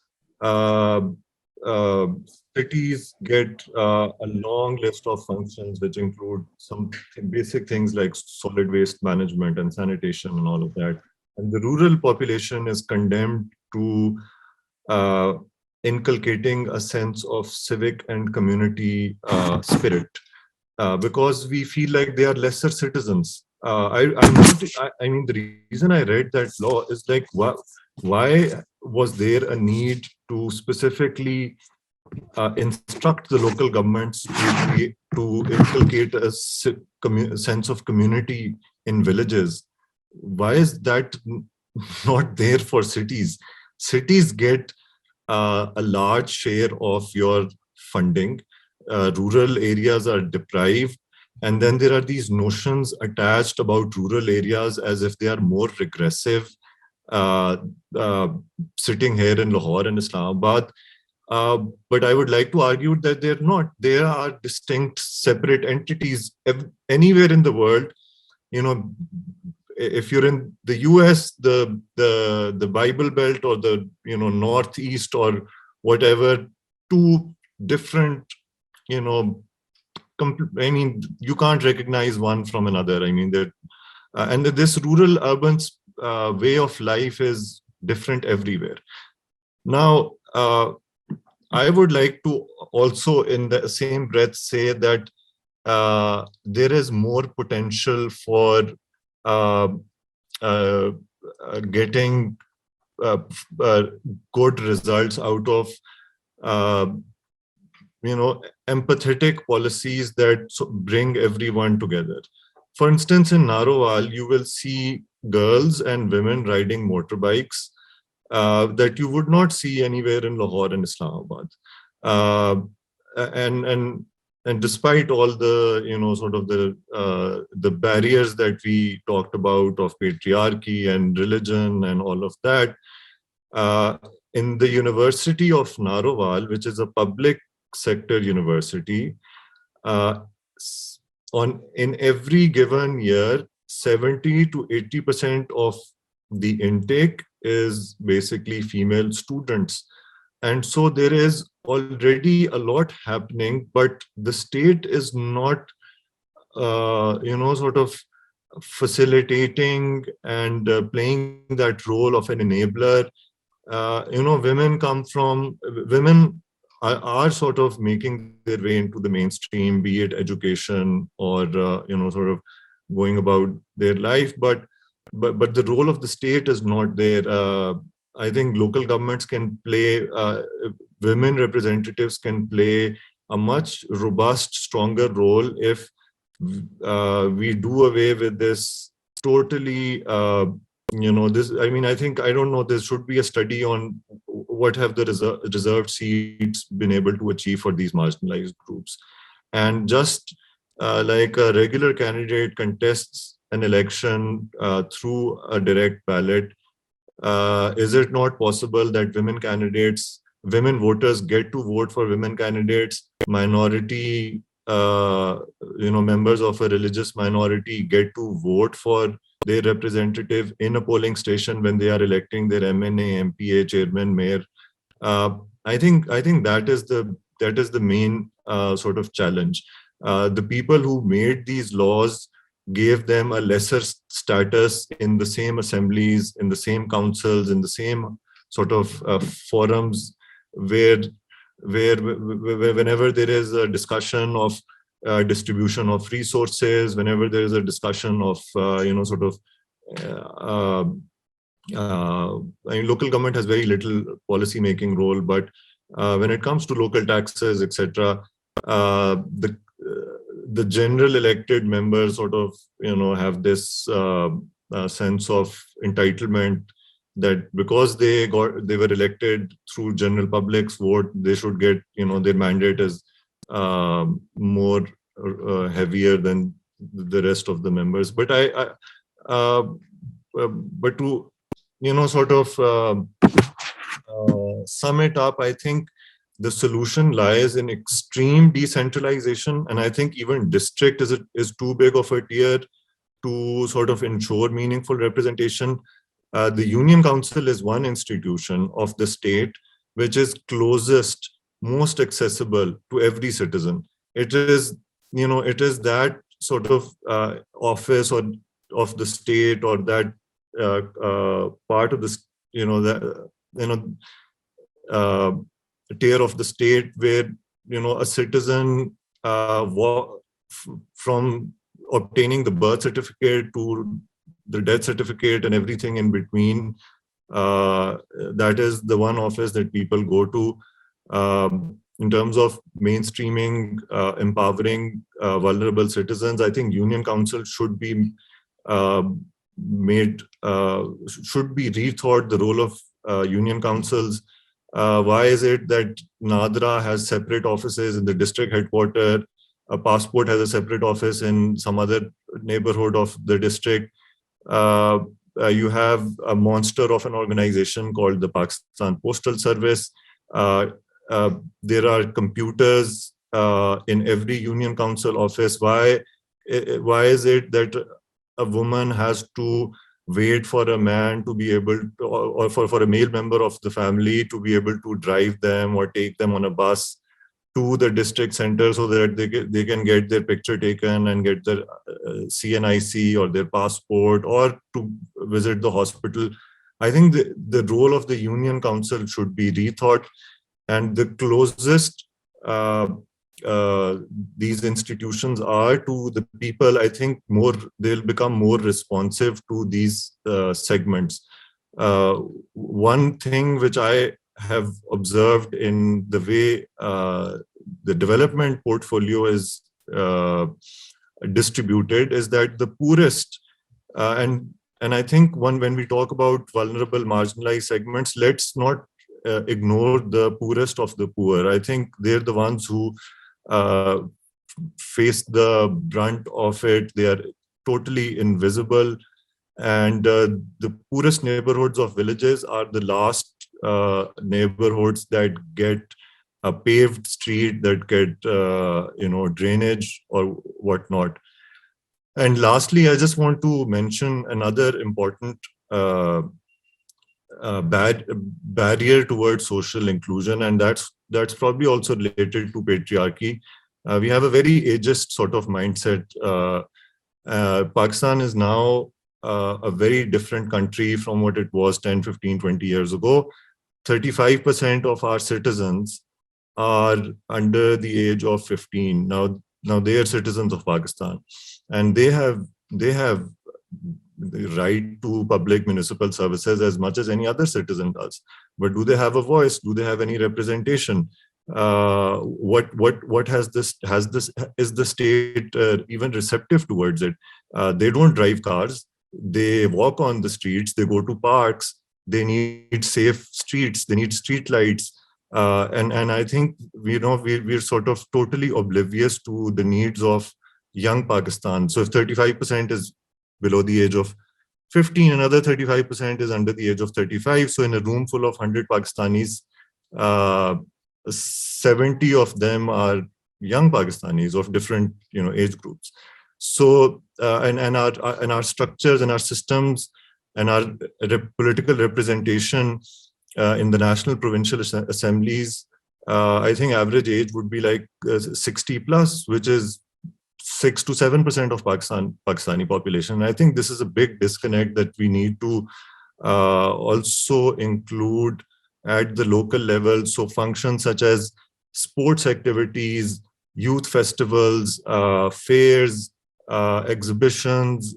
cities get a long list of functions which include some basic things like solid waste management and sanitation and all of that. And the rural population is condemned to inculcating a sense of civic and community spirit because we feel like they are lesser citizens. I mean, the reason I read that law is like, why was there a need to specifically instruct the local governments to inculcate a sense of community in villages? Why is that not there for cities? Cities get a large share of your funding. Rural areas are deprived. And then there are these notions attached about rural areas as if they are more regressive, sitting here in Lahore and Islamabad. But I would like to argue that they're not. They are distinct, separate entities anywhere in the world. If you're in the US, the Bible Belt or the Northeast or whatever, two different, I mean, you can't recognize one from another. I mean, and this rural-urban way of life is different everywhere. Now, I would like to also, in the same breath, say that there is more potential for getting good results out of empathetic policies that bring everyone together. For instance, in Narowal, you will see girls and women riding motorbikes that you would not see anywhere in Lahore and Islamabad. And despite all the sort of the barriers that we talked about of patriarchy and religion and all of that, in the University of Narowal, which is a public sector university, in every given year, 70 to 80% of the intake is basically female students. And so there is already a lot happening, but the state is not, sort of facilitating and playing that role of an enabler. Women are sort of making their way into the mainstream, be it education or, sort of going about their life, but the role of the state is not there. I think local governments can play, women representatives can play a much robust, stronger role if we do away with this totally, this, I don't know, there should be a study on what have the reserved seats been able to achieve for these marginalized groups. And just like a regular candidate contests an election through a direct ballot, is it not possible that women voters get to vote for women candidates, minority, members of a religious minority get to vote for their representative in a polling station when they are electing their MNA, MPA, chairman, mayor? I think that is the main sort of challenge. The people who made these laws gave them a lesser status in the same assemblies, in the same councils, in the same sort of forums where whenever there is a discussion of distribution of resources, whenever there is a discussion of local government has very little policy making role, but when it comes to local taxes, etc., the general elected members sort of have this sense of entitlement that because they were elected through general public's vote, they should get their mandate is more heavier than the rest of the members. But but to sort of sum it up, I think the solution lies in extreme decentralization, and I think even district is too big of a tier to sort of ensure meaningful representation. The Union Council is one institution of the state which is closest, most accessible to every citizen. It is, it is that sort of office or of the state, or that part of this, tier of the state where a citizen from obtaining the birth certificate to the death certificate and everything in between, that is the one office that people go to. In terms of mainstreaming, empowering vulnerable citizens, I think Union Council should be rethought, the role of Union Councils. Why is it that Nadra has separate offices in the district headquarters? A Passport has a separate office in some other neighborhood of the district. You have a monster of an organization called the Pakistan Postal Service. There are computers in every Union Council office. Why is it that a woman has to wait for a man to be able to, or for a male member of the family to be able to drive them or take them on a bus to the district center so that they can get their picture taken and get their CNIC or their passport, or to visit the hospital? I think the role of the Union Council should be rethought, and the closest these institutions are to the people, I think they'll become more responsive to these segments. One thing which I have observed in the way the development portfolio is distributed is that the poorest, and I think when we talk about vulnerable, marginalized segments, let's not ignore the poorest of the poor. I think they're the ones who face the brunt of it. They are totally invisible. And the poorest neighborhoods of villages are the last neighborhoods that get a paved street, that get drainage or whatnot. And lastly, I just want to mention another important barrier towards social inclusion, and that's probably also related to patriarchy. We have a very ageist sort of mindset. Pakistan is now a very different country from what it was 10, 15, 20 years ago. 35% of our citizens are under the age of 15. Now they are citizens of Pakistan, and they have the right to public municipal services as much as any other citizen does. But do they have a voice? Do they have any representation? What is the state even receptive towards it? They don't drive cars. They walk on the streets. They go to parks. They need safe streets. They need street lights. And I think we're sort of totally oblivious to the needs of young Pakistan. So if 35% is below the age of 15, another 35% is under the age of 35. So in a room full of 100 Pakistanis, 70 of them are young Pakistanis of different age groups. So and our structures and our systems and our political representation in the national provincial assemblies, I think average age would be like 60 plus, which is 6 to 7% of Pakistani population. And I think this is a big disconnect that we need to also include at the local level. So functions such as sports activities, youth festivals, fairs, exhibitions,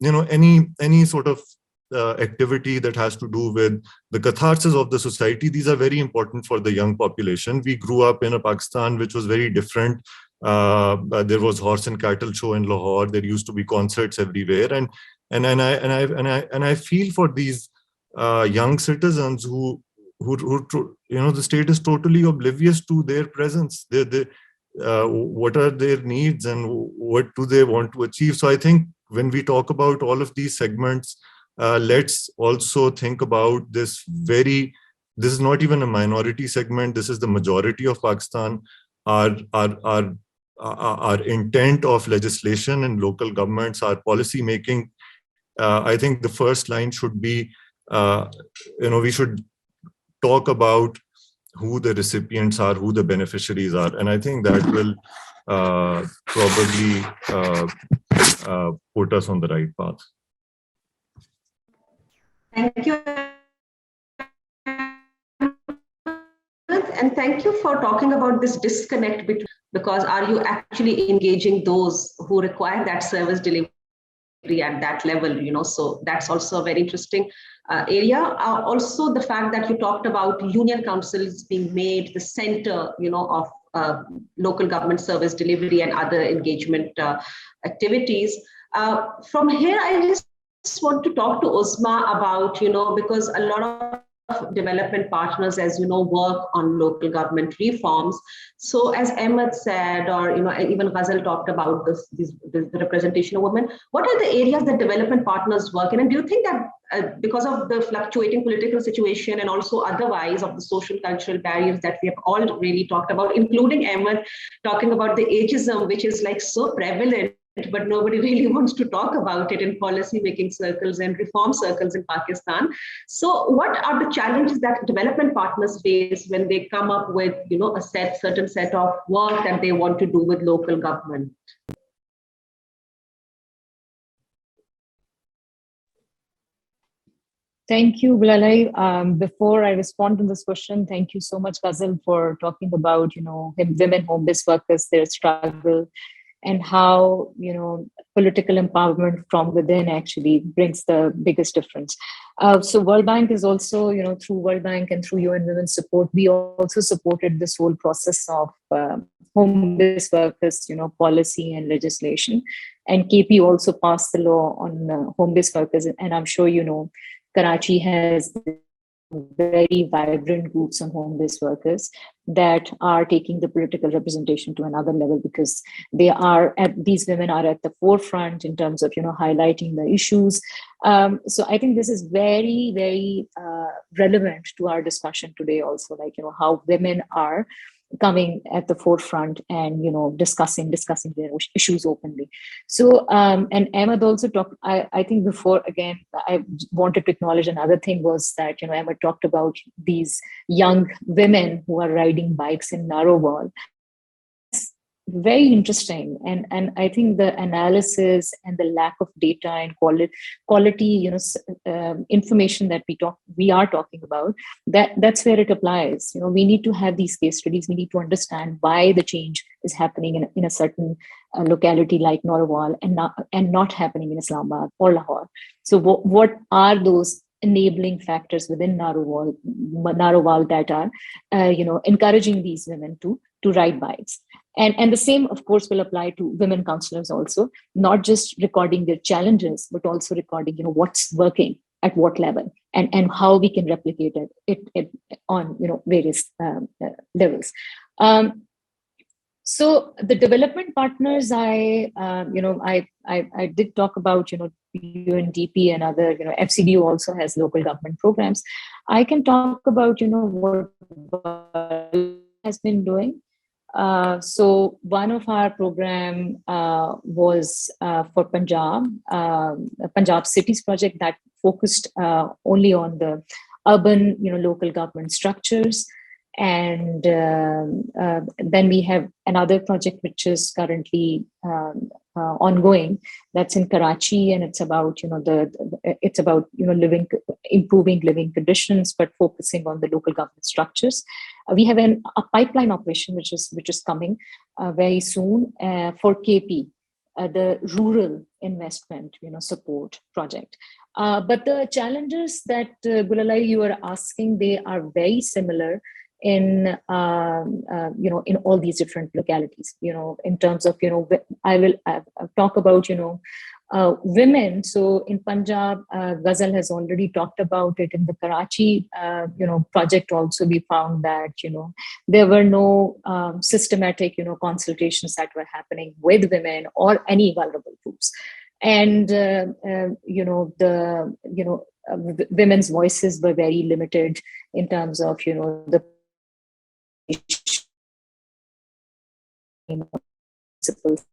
any sort of activity that has to do with the catharsis of the society. These are very important for the young population. We grew up in a Pakistan which was very different. There was horse and cattle show in Lahore. There used to be concerts everywhere, and I feel for these young citizens who the state is totally oblivious to their presence. What are their needs and what do they want to achieve? So I think when we talk about all of these segments, let's also think about this is not even a minority segment. This is the majority of Pakistan. Our intent of legislation and local governments, our policy making, I think the first line should be, we should talk about who the recipients are, who the beneficiaries are. And I think that will probably put us on the right path. Thank you. And thank you for talking about this disconnect between, because are you actually engaging those who require that service delivery at that level, so that's also a very interesting area. Also the fact that you talked about union councils being made the center, of local government service delivery and other engagement activities. From here, I just want to talk to Uzma about, because a lot of development partners, as you know, work on local government reforms. So as Ahmed said, or even Ghazal talked about the representation of women, what are the areas that development partners work in? And do you think that because of the fluctuating political situation and also otherwise of the social cultural barriers that we have all really talked about, including Ahmed talking about the ageism, which is like so prevalent, but nobody really wants to talk about it in policy making circles and reform circles in Pakistan. So what are the challenges that development partners face when they come up with, a certain set of work that they want to do with local government? Thank you, Gulalai. Before I respond to this question, thank you so much, Ghazal, for talking about, women home-based workers, their struggle, and how, political empowerment from within actually brings the biggest difference. So World Bank is also, through World Bank and through UN Women's Support, we also supported this whole process of home-based workers, policy and legislation. And KP also passed the law on home-based workers. And I'm sure, Karachi has very vibrant groups on home-based workers that are taking the political representation to another level, because these women are at the forefront in terms of, highlighting the issues. So I think this is very, very relevant to our discussion today also, like, how women are coming at the forefront and discussing their issues openly. So and Ahmed also talked, I think before, again, I wanted to acknowledge another thing was that Ahmed talked about these young women who are riding bikes in Narowal. Very interesting, and I think the analysis and the lack of data and quality information that we are talking about, that's where it applies. We need to have these case studies. We need to understand why the change is happening in a certain locality like Narowal and not happening in Islamabad or Lahore. So what are those enabling factors within Narowal that are encouraging these women to ride bikes? And the same, of course, will apply to women counselors also, not just recording their challenges, but also recording, what's working at what level and how we can replicate it on, various levels. So the development partners, I did talk about, UNDP and other, FCDU also has local government programs. I can talk about, what has been doing. So one of our program was for Punjab Cities project that focused only on the urban, local government structures. And then we have another project which is currently ongoing. That's in Karachi, and it's about improving living conditions, but focusing on the local government structures. We have a pipeline operation which is coming very soon for KP, the rural investment support project. But the challenges that Gulalai you are asking, they are very similar in in all these different localities. In terms of I will talk about women. So in Punjab, Ghazal has already talked about it. In the Karachi project also, we found that there were no systematic consultations that were happening with women or any vulnerable groups, and women's voices were very limited in terms of the principles,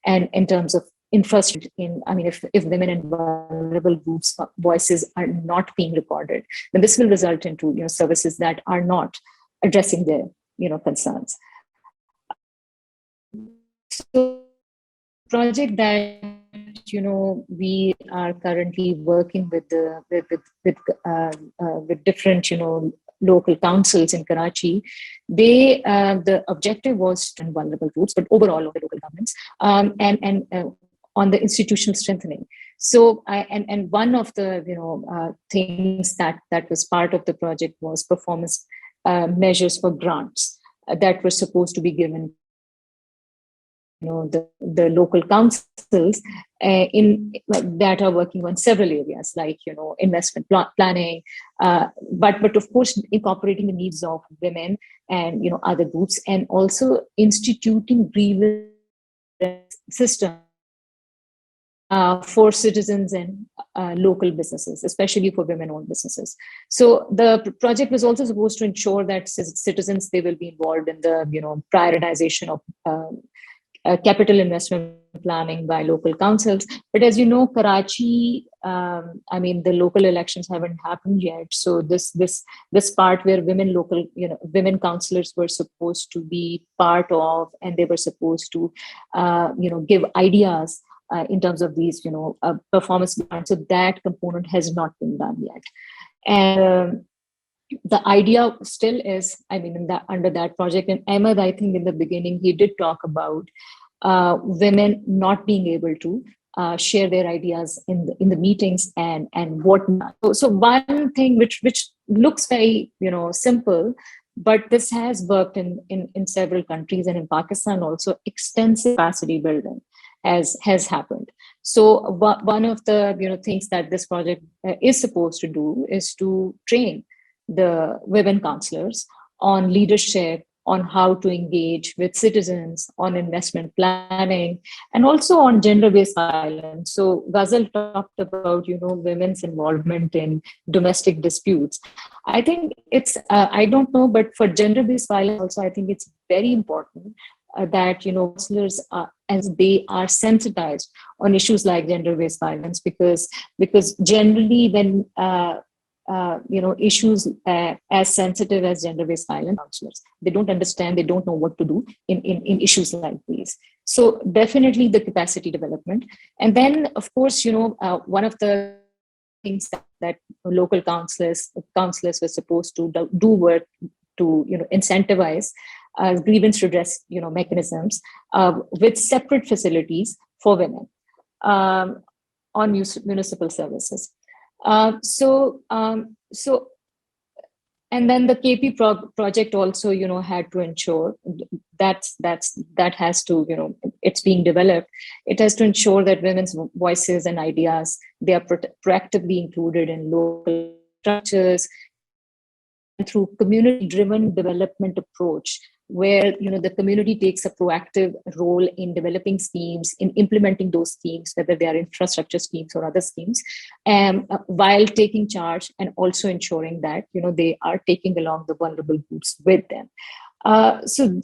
and in terms of infrastructure. If women and vulnerable groups' voices are not being recorded, then this will result into services that are not addressing their concerns. So, project that we are currently working with different local councils in Karachi. They the objective was to vulnerable groups, but overall of the local governments, and on the institutional strengthening. So and one of the things that was part of the project was performance measures for grants that were supposed to be given the local councils that are working on several areas like investment planning, but of course incorporating the needs of women and other groups, and also instituting grievance system for citizens and local businesses, especially for women-owned businesses. So the project was also supposed to ensure that citizens, they will be involved in the prioritization of capital investment planning by local councils. But as you know, Karachi, the local elections haven't happened yet. So this part where women councillors were supposed to be part of, and they were supposed to, give ideas in terms of these, performance plans. So that component has not been done yet. And the idea still is, under that project, and Ahmed, I think in the beginning, he did talk about women not being able to share their ideas in the meetings and whatnot. So one thing which looks very simple, but this has worked in several countries, and in Pakistan also, extensive capacity building has happened. So one of the things that this project is supposed to do is to train the women counselors on leadership on how to engage with citizens, on investment planning, and also on gender-based violence. So Ghazal talked about, women's involvement in domestic disputes. I think it's, I don't know, but for gender-based violence also, I think it's very important that, counselors, as they are sensitized on issues like gender-based violence, because generally when, issues as sensitive as gender-based violence, counselors, they don't understand, they don't know what to do in issues like these. So definitely the capacity development. And then, of course, one of the things that local counselors were supposed to do work to, incentivize grievance redress, mechanisms with separate facilities for women on municipal services. So, and then the KP project also, had to ensure that has to, it's being developed. It has to ensure that women's voices and ideas, they are proactively included in local structures and through community-driven development approach, where the community takes a proactive role in developing schemes, in implementing those schemes, whether they are infrastructure schemes or other schemes, while taking charge and also ensuring that they are taking along the vulnerable groups with them. So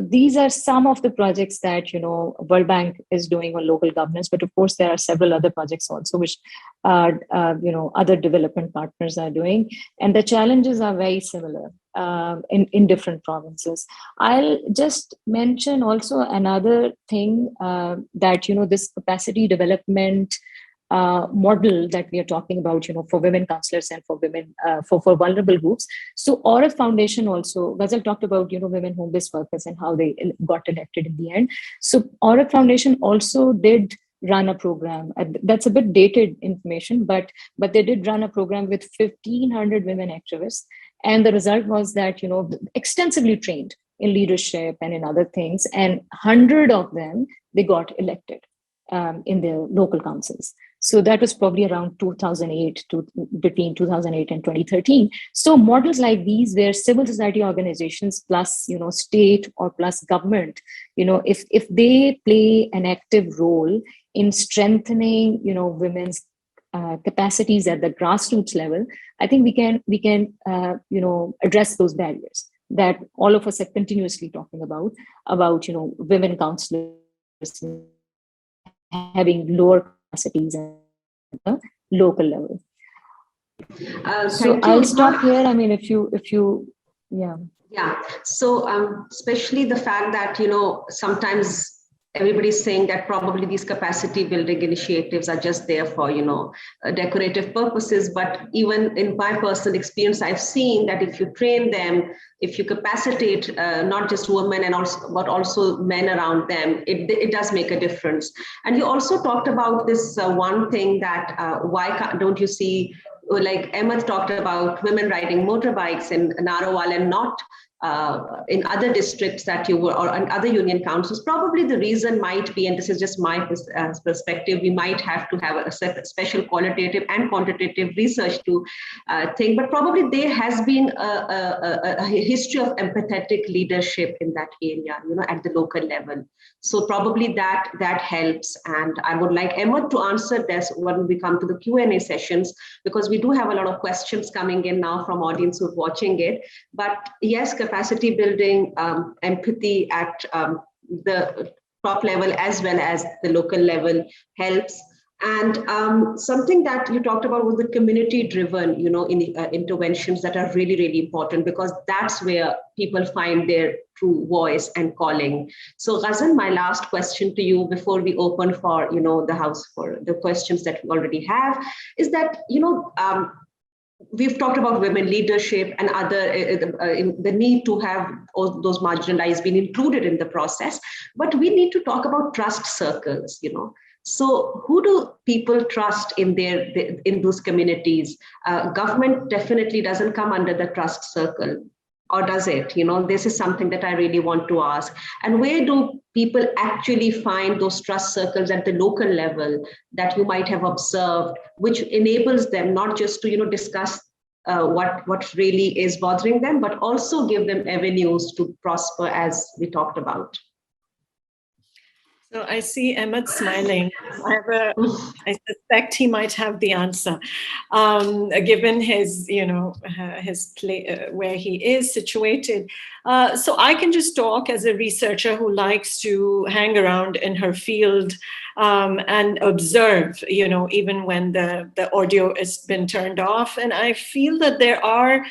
these are some of the projects that World Bank is doing on local governance, but of course there are several other projects also which other development partners are doing, and the challenges are very similar in different provinces. I'll just mention also another thing that this capacity development model that we are talking about, for women counselors and for women, for vulnerable groups. So Aura Foundation also, Ghazal talked about, women home-based workers and how they got elected in the end. So Aura Foundation also did run a program. That's a bit dated information, but they did run a program with 1,500 women activists. And the result was that, extensively trained in leadership and in other things, and 100 of them, they got elected in their local councils. So that was probably around 2008 between 2008 and 2013. So models like these, where civil society organizations plus, state or plus government, if they play an active role in strengthening, women's capacities at the grassroots level, I think we can address those barriers that all of us are continuously talking about women counselors having lower capacities at the local level. So I'll stop here. I mean, if you, yeah. Yeah. So especially the fact that, sometimes everybody's saying that probably these capacity building initiatives are just there for, decorative purposes. But even in my personal experience, I've seen that if you train them, if you capacitate not just women but also men around them, it does make a difference. And you also talked about this one thing that why don't you see, like Ahmed talked about women riding motorbikes in Narowal and not in other districts that you were, or in other union councils. Probably the reason might be, and this is just my perspective, we might have to have a special qualitative and quantitative research to think, but probably there has been a history of empathetic leadership in that area, at the local level. So probably that helps. And I would like Ahmed to answer this when we come to the Q&A sessions, because we do have a lot of questions coming in now from audience who's watching it. But yes, capacity building, empathy at the top level as well as the local level helps. And something that you talked about was the community-driven, interventions that are really, really important, because that's where people find their true voice and calling. So Ghazal, my last question to you before we open for, the house for the questions that we already have, is that, we've talked about women leadership and other the need to have all those marginalized being included in the process, but we need to talk about trust circles, So who do people trust in in those communities? Government definitely doesn't come under the trust circle, or does it? This is something that I really want to ask. And where do people actually find those trust circles at the local level that you might have observed, which enables them not just to, discuss what really is bothering them, but also give them avenues to prosper, as we talked about. So I see Ahmed smiling. I suspect he might have the answer, given his, his where he is situated. So I can just talk as a researcher who likes to hang around in her field and observe, even when the audio has been turned off. And I feel that there are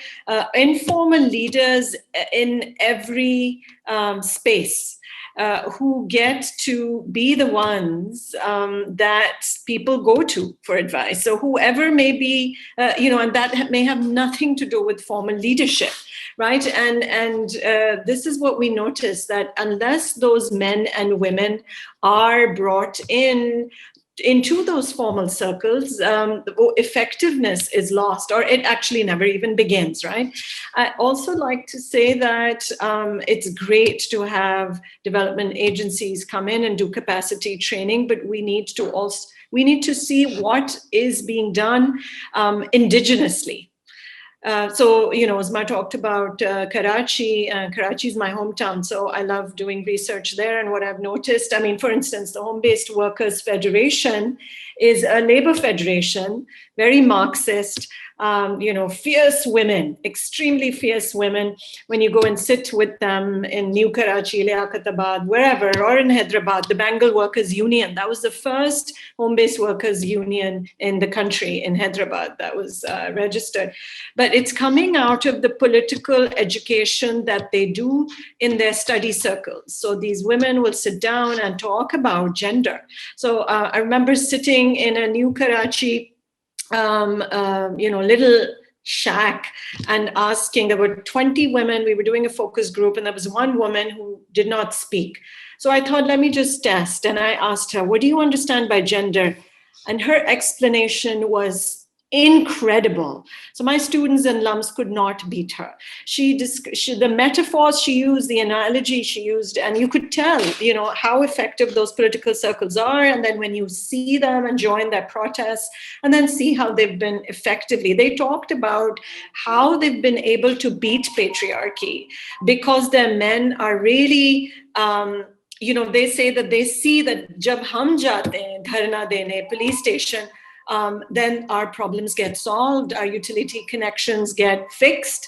informal leaders in every space. Who get to be the ones that people go to for advice. So whoever may be, and that may have nothing to do with formal leadership, right? And this is what we notice, that unless those men and women are brought into those formal circles, the effectiveness is lost, or it actually never even begins, right? I also like to say that it's great to have development agencies come in and do capacity training, but we need to see what is being done indigenously. So, Uzma talked about Karachi. Karachi is my hometown, so I love doing research there. And what I've noticed, for instance, the Home-Based Workers Federation is a labor federation, very Marxist, fierce women, extremely fierce women. When you go and sit with them in New Karachi, Liaqatabad, wherever, or in Hyderabad, the Bengal Workers Union, that was the first home-based workers union in the country, in Hyderabad, that was registered. But it's coming out of the political education that they do in their study circles. So these women will sit down and talk about gender. So I remember sitting in a New Karachi little shack and asking, there were 20 women, we were doing a focus group, and there was one woman who did not speak. So I thought, let me just test. And I asked her, what do you understand by gender? And her explanation was incredible. So my students in LUMS could not beat her. The metaphors she used, the analogy she used, and you could tell, how effective those political circles are. And then when you see them and join their protests, and then see how they've been effectively, they talked about how they've been able to beat patriarchy because their men are really, they say that they see that jab hum jate hain dharna dene police station, then our problems get solved, our utility connections get fixed,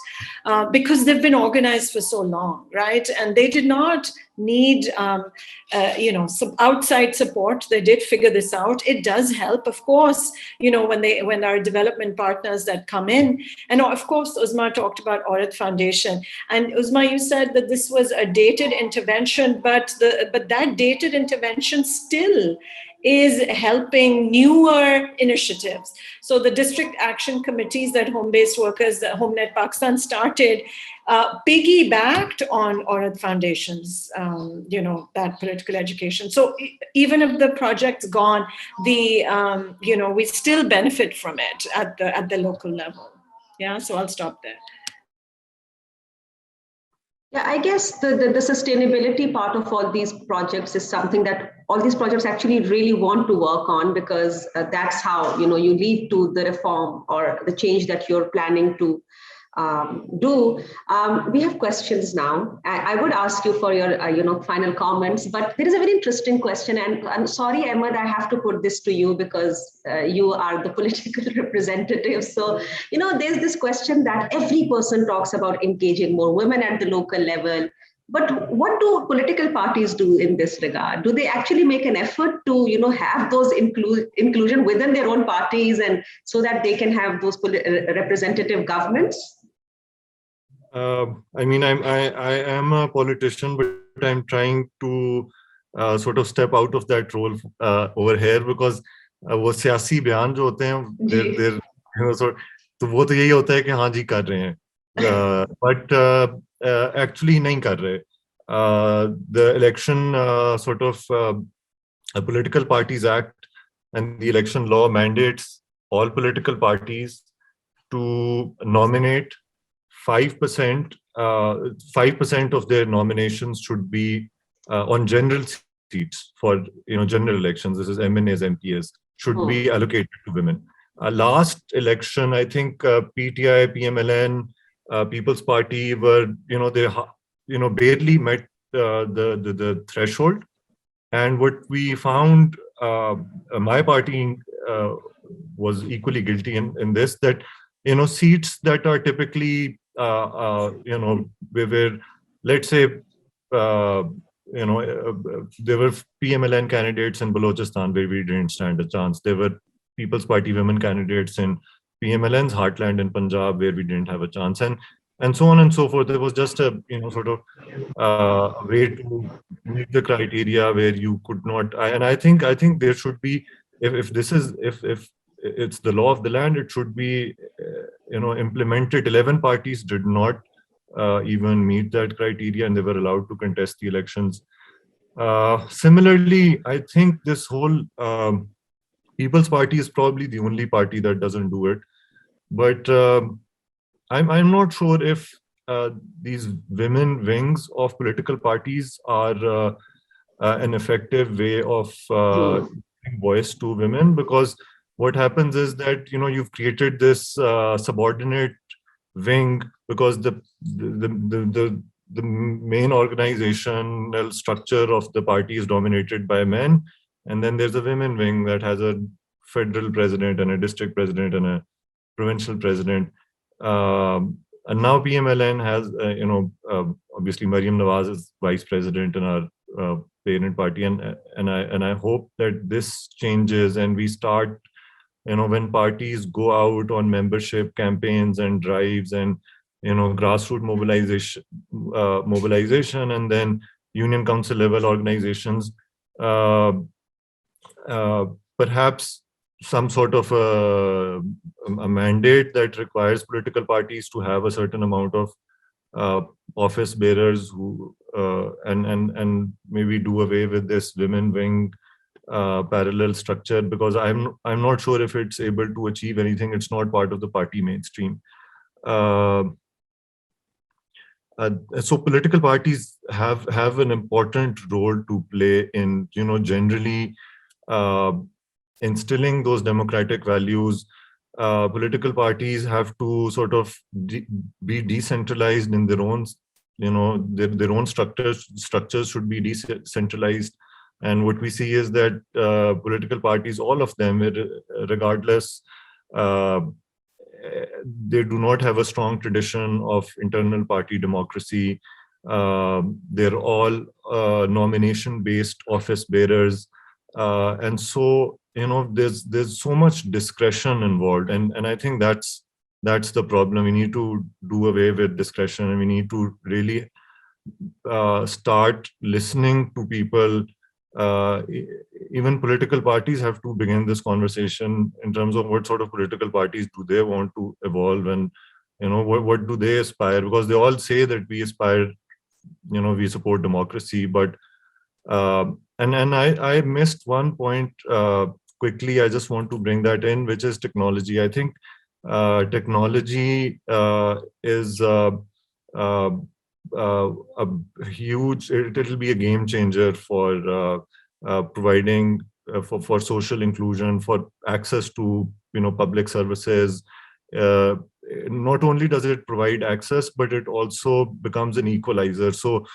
because they've been organized for so long, right? And they did not need, some outside support. They did figure this out. It does help, of course, when our development partners that come in. And of course, Uzma talked about Aurat Foundation. And Uzma, you said that this was a dated intervention, but that dated intervention still is helping newer initiatives. So the district action committees that home-based workers, HomeNet Pakistan started, piggybacked on Aurat Foundation's, that political education. So even if the project's gone, we still benefit from it at the local level. Yeah, so I'll stop there. Yeah, I guess the sustainability part of all these projects is something that all these projects actually really want to work on, because that's how you lead to the reform or the change that you're planning to do. We have questions now. I would ask you for your final comments, but there is a very interesting question, and I'm sorry, Ahmed, I have to put this to you because you are the political representative. So, there's this question that every person talks about engaging more women at the local level. But what do political parties do in this regard? Do they actually make an effort to, have those inclusion within their own parties, and so that they can have those representative governments? I am a politician, but I'm trying to sort of step out of that role over here, because वो सियासी बयान जो होते हैं, तो वो तो यही होता है कि हाँ जी कर रहे हैं, but actually नहीं कर रहे. The election sort of Political Parties Act and the election law mandates all political parties to nominate 5% of their nominations should be on general seats for general elections. This is MNAs, MPs should be allocated to women. last election, I think PTI, PMLN, People's Party were, they, barely met the threshold. And what we found, my party was equally guilty in this, that, seats that are typically, where, let's say, there were PMLN candidates in Balochistan where we didn't stand a chance. There were People's Party women candidates in PMLN's heartland in Punjab where we didn't have a chance, and so on and so forth. There was just a sort of way to meet the criteria where you could not. And I think there should be, if it's the law of the land, it should be implemented. 11 parties did not even meet that criteria, and they were allowed to contest the elections. Similarly, I think this whole People's Party is probably the only party that doesn't do it. But I'm not sure if these women wings of political parties are an effective way of giving voice to women, because what happens is that you've created this subordinate wing, because the main organizational structure of the party is dominated by men, and then there's a women wing that has a federal president and a district president and a provincial president. And now PMLN has, obviously Mariam Nawaz is vice president in our parent party, and I hope that this changes and we start, when parties go out on membership campaigns and drives and grassroots mobilization, and then union council level organizations, perhaps some sort of a mandate that requires political parties to have a certain amount of office bearers who and maybe do away with this women wing parallel structure, because I'm not sure if it's able to achieve anything. It's not part of the party mainstream. So political parties have an important role to play in generally instilling those democratic values. Political parties have to sort of be decentralized in their own, their own structures should be decentralized. And what we see is that political parties, all of them, regardless, they do not have a strong tradition of internal party democracy. They're all nomination-based office bearers. And so, there's so much discretion involved. And I think that's the problem. We need to do away with discretion, and we need to really start listening to people. Even political parties have to begin this conversation in terms of what sort of political parties do they want to evolve, and what do they aspire, because they all say that we aspire, we support democracy, but and I missed one point quickly. I just want to bring that in, which is technology. I think technology is a huge, it'll be a game changer for providing for social inclusion, for access to public services. Not only does it provide access, but it also becomes an equalizer. So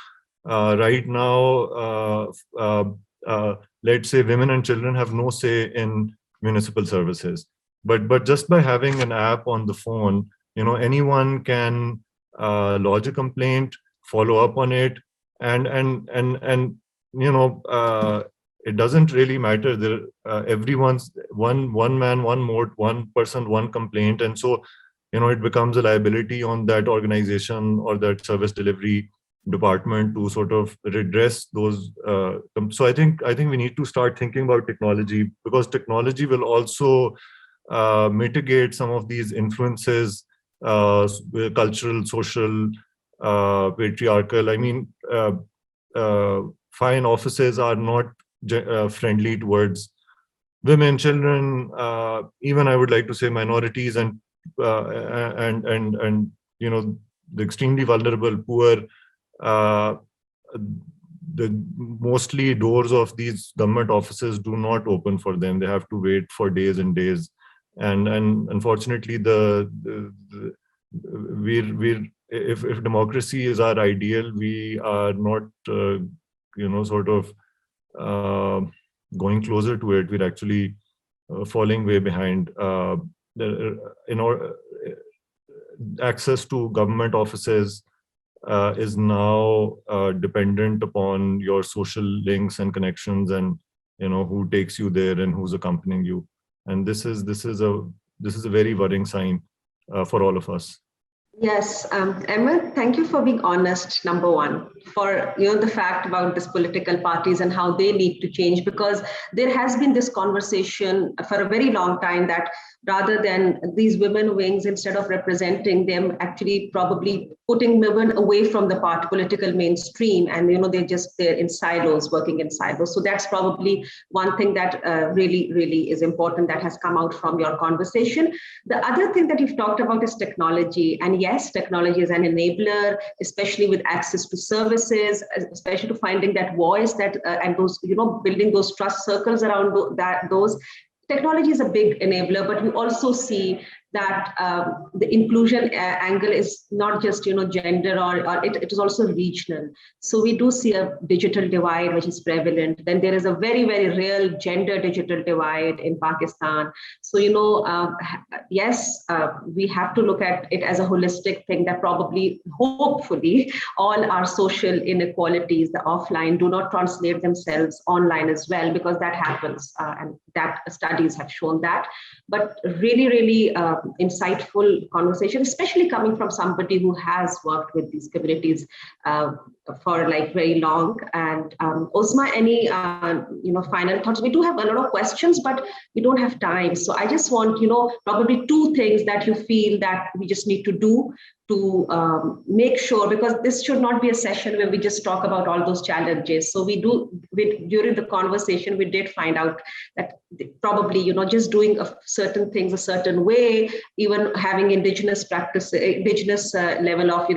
right now, let's say women and children have no say in municipal services, but just by having an app on the phone, anyone can lodge a complaint, follow up on it, and it doesn't really matter. Everyone's one man, one person, one complaint, and so it becomes a liability on that organization or that service delivery department to sort of redress those. So I think we need to start thinking about technology, because technology will also mitigate some of these influences, cultural, social, patriarchal. I mean, fine offices are not friendly towards women, children, even I would like to say minorities, and the extremely vulnerable, poor. The mostly doors of these government offices do not open for them. They have to wait for days and days and unfortunately, if democracy is our ideal, we are not, sort of going closer to it. We're actually falling way behind. Access to government offices is now dependent upon your social links and connections, and who takes you there and who's accompanying you. And this is a very worrying sign for all of us. Yes, Ahmed, thank you for being honest, number one, for the fact about these political parties and how they need to change, because there has been this conversation for a very long time that rather than these women wings, instead of representing them, actually probably putting women away from the political mainstream, and they're in silos, working in silos. So that's probably one thing that really is important that has come out from your conversation. The other thing that you've talked about is technology, and yes, technology is an enabler, especially with access to services, especially to finding that voice that and those building those trust circles around those. Technology is a big enabler, but we also see that the inclusion angle is not just gender, or it is also regional. So we do see a digital divide which is prevalent. Then there is a very, very real gender digital divide in Pakistan. So yes, we have to look at it as a holistic thing, that probably, hopefully, all our social inequalities, the offline, do not translate themselves online as well, because that happens, and that studies have shown that. But really insightful conversation, especially coming from somebody who has worked with these communities for very long. And Uzma, any final thoughts? We do have a lot of questions, but we don't have time. So I just want probably two things that you feel that we just need to do to make sure, because this should not be a session where we just talk about all those challenges. So during the conversation, we did find out that probably, just doing certain things a certain way, even having indigenous practice, indigenous level of,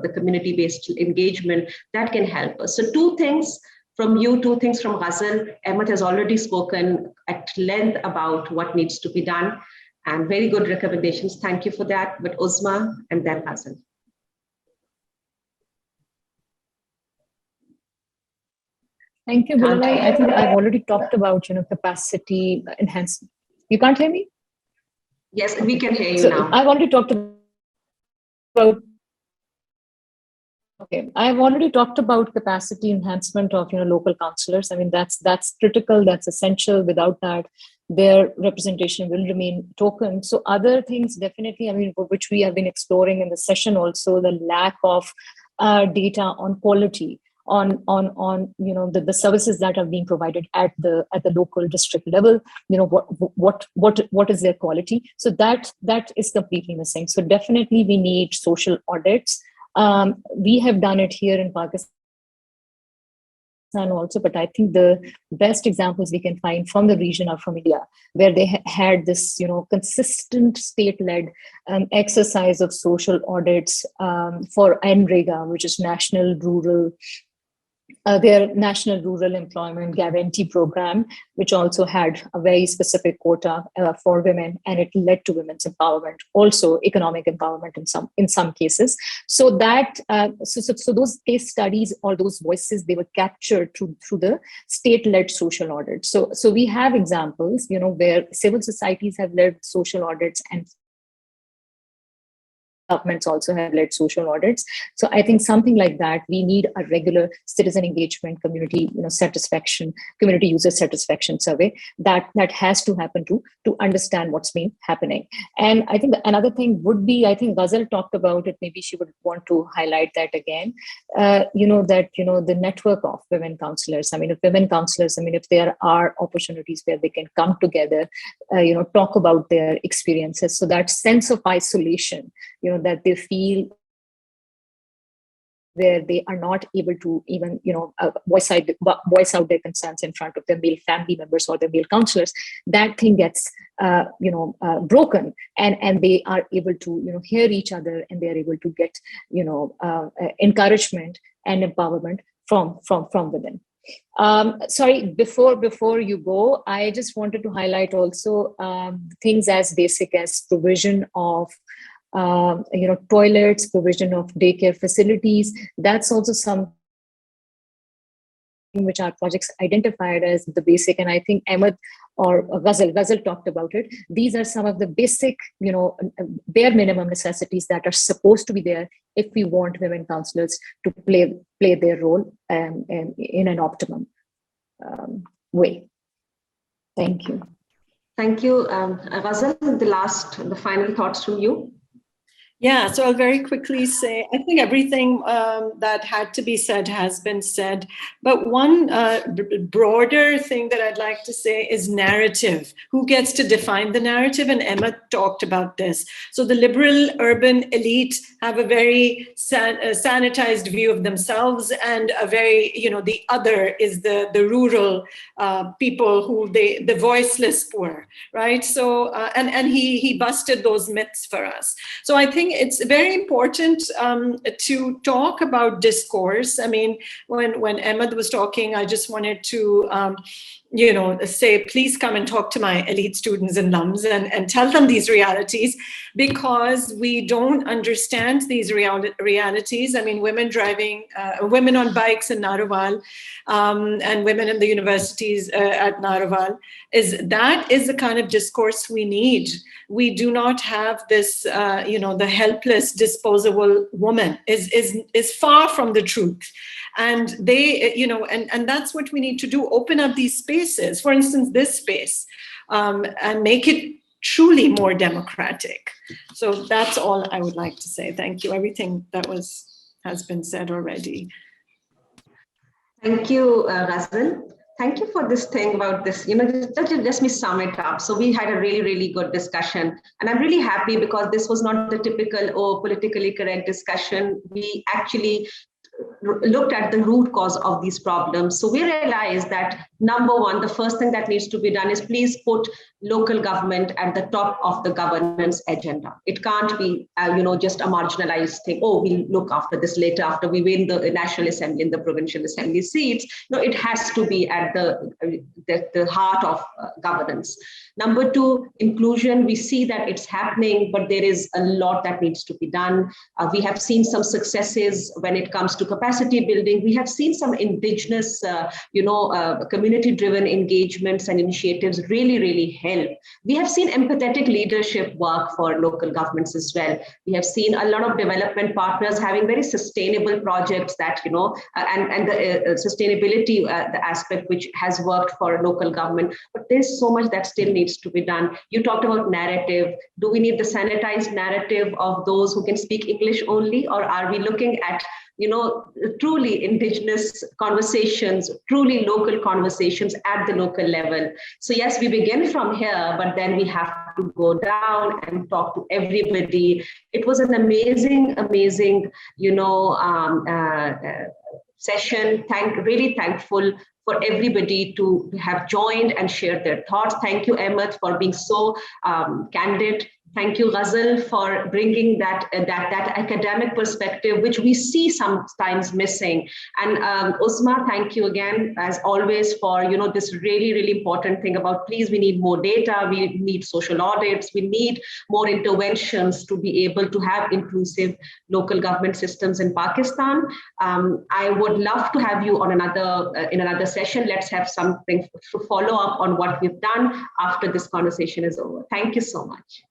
the community-based engagement, that can help us. So two things from you, two things from Ghazal. Ahmed has already spoken at length about what needs to be done, and very good recommendations. Thank you for that. But Uzma and then Ghazal. Thank you, Gulalai. I think I've already talked about, capacity enhancement. You can't hear me? Yes, we can hear you now. I've already talked about. Okay, I've already talked about capacity enhancement of local councillors. I mean, that's critical, that's essential. Without that, their representation will remain token. So other things, definitely, I mean, which we have been exploring in the session also, the lack of data on quality, on the services that are being provided at the local district level. What is their quality? So that is completely missing. So definitely we need social audits. We have done it here in Pakistan also, but I think the best examples we can find from the region are from India, where they had this consistent state-led exercise of social audits for NREGA, which is their National Rural Employment Guarantee Program, which also had a very specific quota for women, and it led to women's empowerment, also economic empowerment in some cases. So that so those case studies, or those voices, they were captured through the state-led social audits. So we have examples, where civil societies have led social audits, and governments also have led social audits. So I think something like that, we need a regular citizen engagement, community satisfaction, community user satisfaction survey that has to happen to understand what's been happening. And I think another thing would be, I think Ghazal talked about it, maybe she would want to highlight that again, the network of women councillors. I mean, if there are opportunities where they can come together, talk about their experiences. So that sense of isolation, that they feel, where they are not able to even, voice out their concerns in front of their male family members or their male counselors, that thing gets, broken, and they are able to, hear each other, and they are able to get, encouragement and empowerment from within. Sorry, before you go, I just wanted to highlight also things as basic as provision of toilets, provision of daycare facilities. That's also something which our projects identified as the basic, and I think Ahmed or Ghazal talked about it. These are some of the basic, bare minimum necessities that are supposed to be there if we want women councillors to play their role in an optimum way. Thank you. Thank you, Ghazal. The final thoughts from you. Yeah, so I'll very quickly say, I think everything that had to be said has been said. But one broader thing that I'd like to say is narrative. Who gets to define the narrative? And Emma talked about this. So the liberal urban elite have a very sanitized view of themselves, and a very, the other is the rural people who the voiceless poor, right? So, and he busted those myths for us. So I think it's very important to talk about discourse. I mean, when Ahmed was talking, I just wanted to, say, please come and talk to my elite students in LUMS and tell them these realities, because we don't understand these realities. I mean, women on bikes in Narowal, and women in the universities at Narowal, is the kind of discourse we need. We do not have this, the helpless, disposable woman is far from the truth. And they, and that's what we need to do, open up these spaces, for instance, this space, and make it truly more democratic. So that's all I would like to say. Thank you. Everything that has been said already. Thank you, Ghazal. Thank you for this thing about this, let me sum it up. So we had a really, really good discussion, and I'm really happy because this was not the typical, politically correct discussion. We actually looked at the root cause of these problems. So we realized that, number one, the first thing that needs to be done is please put local government at the top of the governance agenda. It can't be, just a marginalized thing. Oh, we'll look after this later after we win the National Assembly and the Provincial Assembly seats. No, it has to be at the heart of governance. Number two, inclusion. We see that it's happening, but there is a lot that needs to be done. We have seen some successes when it comes to capacity building. We have seen some indigenous, community-driven engagements and initiatives really, really help. We have seen empathetic leadership work for local governments as well. We have seen a lot of development partners having very sustainable projects that, and the sustainability, the aspect which has worked for local government. But there's so much that still needs to be done. You talked about narrative. Do we need the sanitized narrative of those who can speak English only, or are we looking at truly indigenous conversations, truly local conversations at the local level? So yes, we begin from here, but then we have to go down and talk to everybody. It was an amazing, session. Really thankful for everybody to have joined and shared their thoughts. Thank you, Ahmed, for being so candid. Thank you, Ghazal, for bringing that academic perspective, which we see sometimes missing. And Uzma, thank you again, as always, for this really, really important thing about, please, we need more data, we need social audits, we need more interventions to be able to have inclusive local government systems in Pakistan. I would love to have you on in another session. Let's have something to follow up on what we've done after this conversation is over. Thank you so much.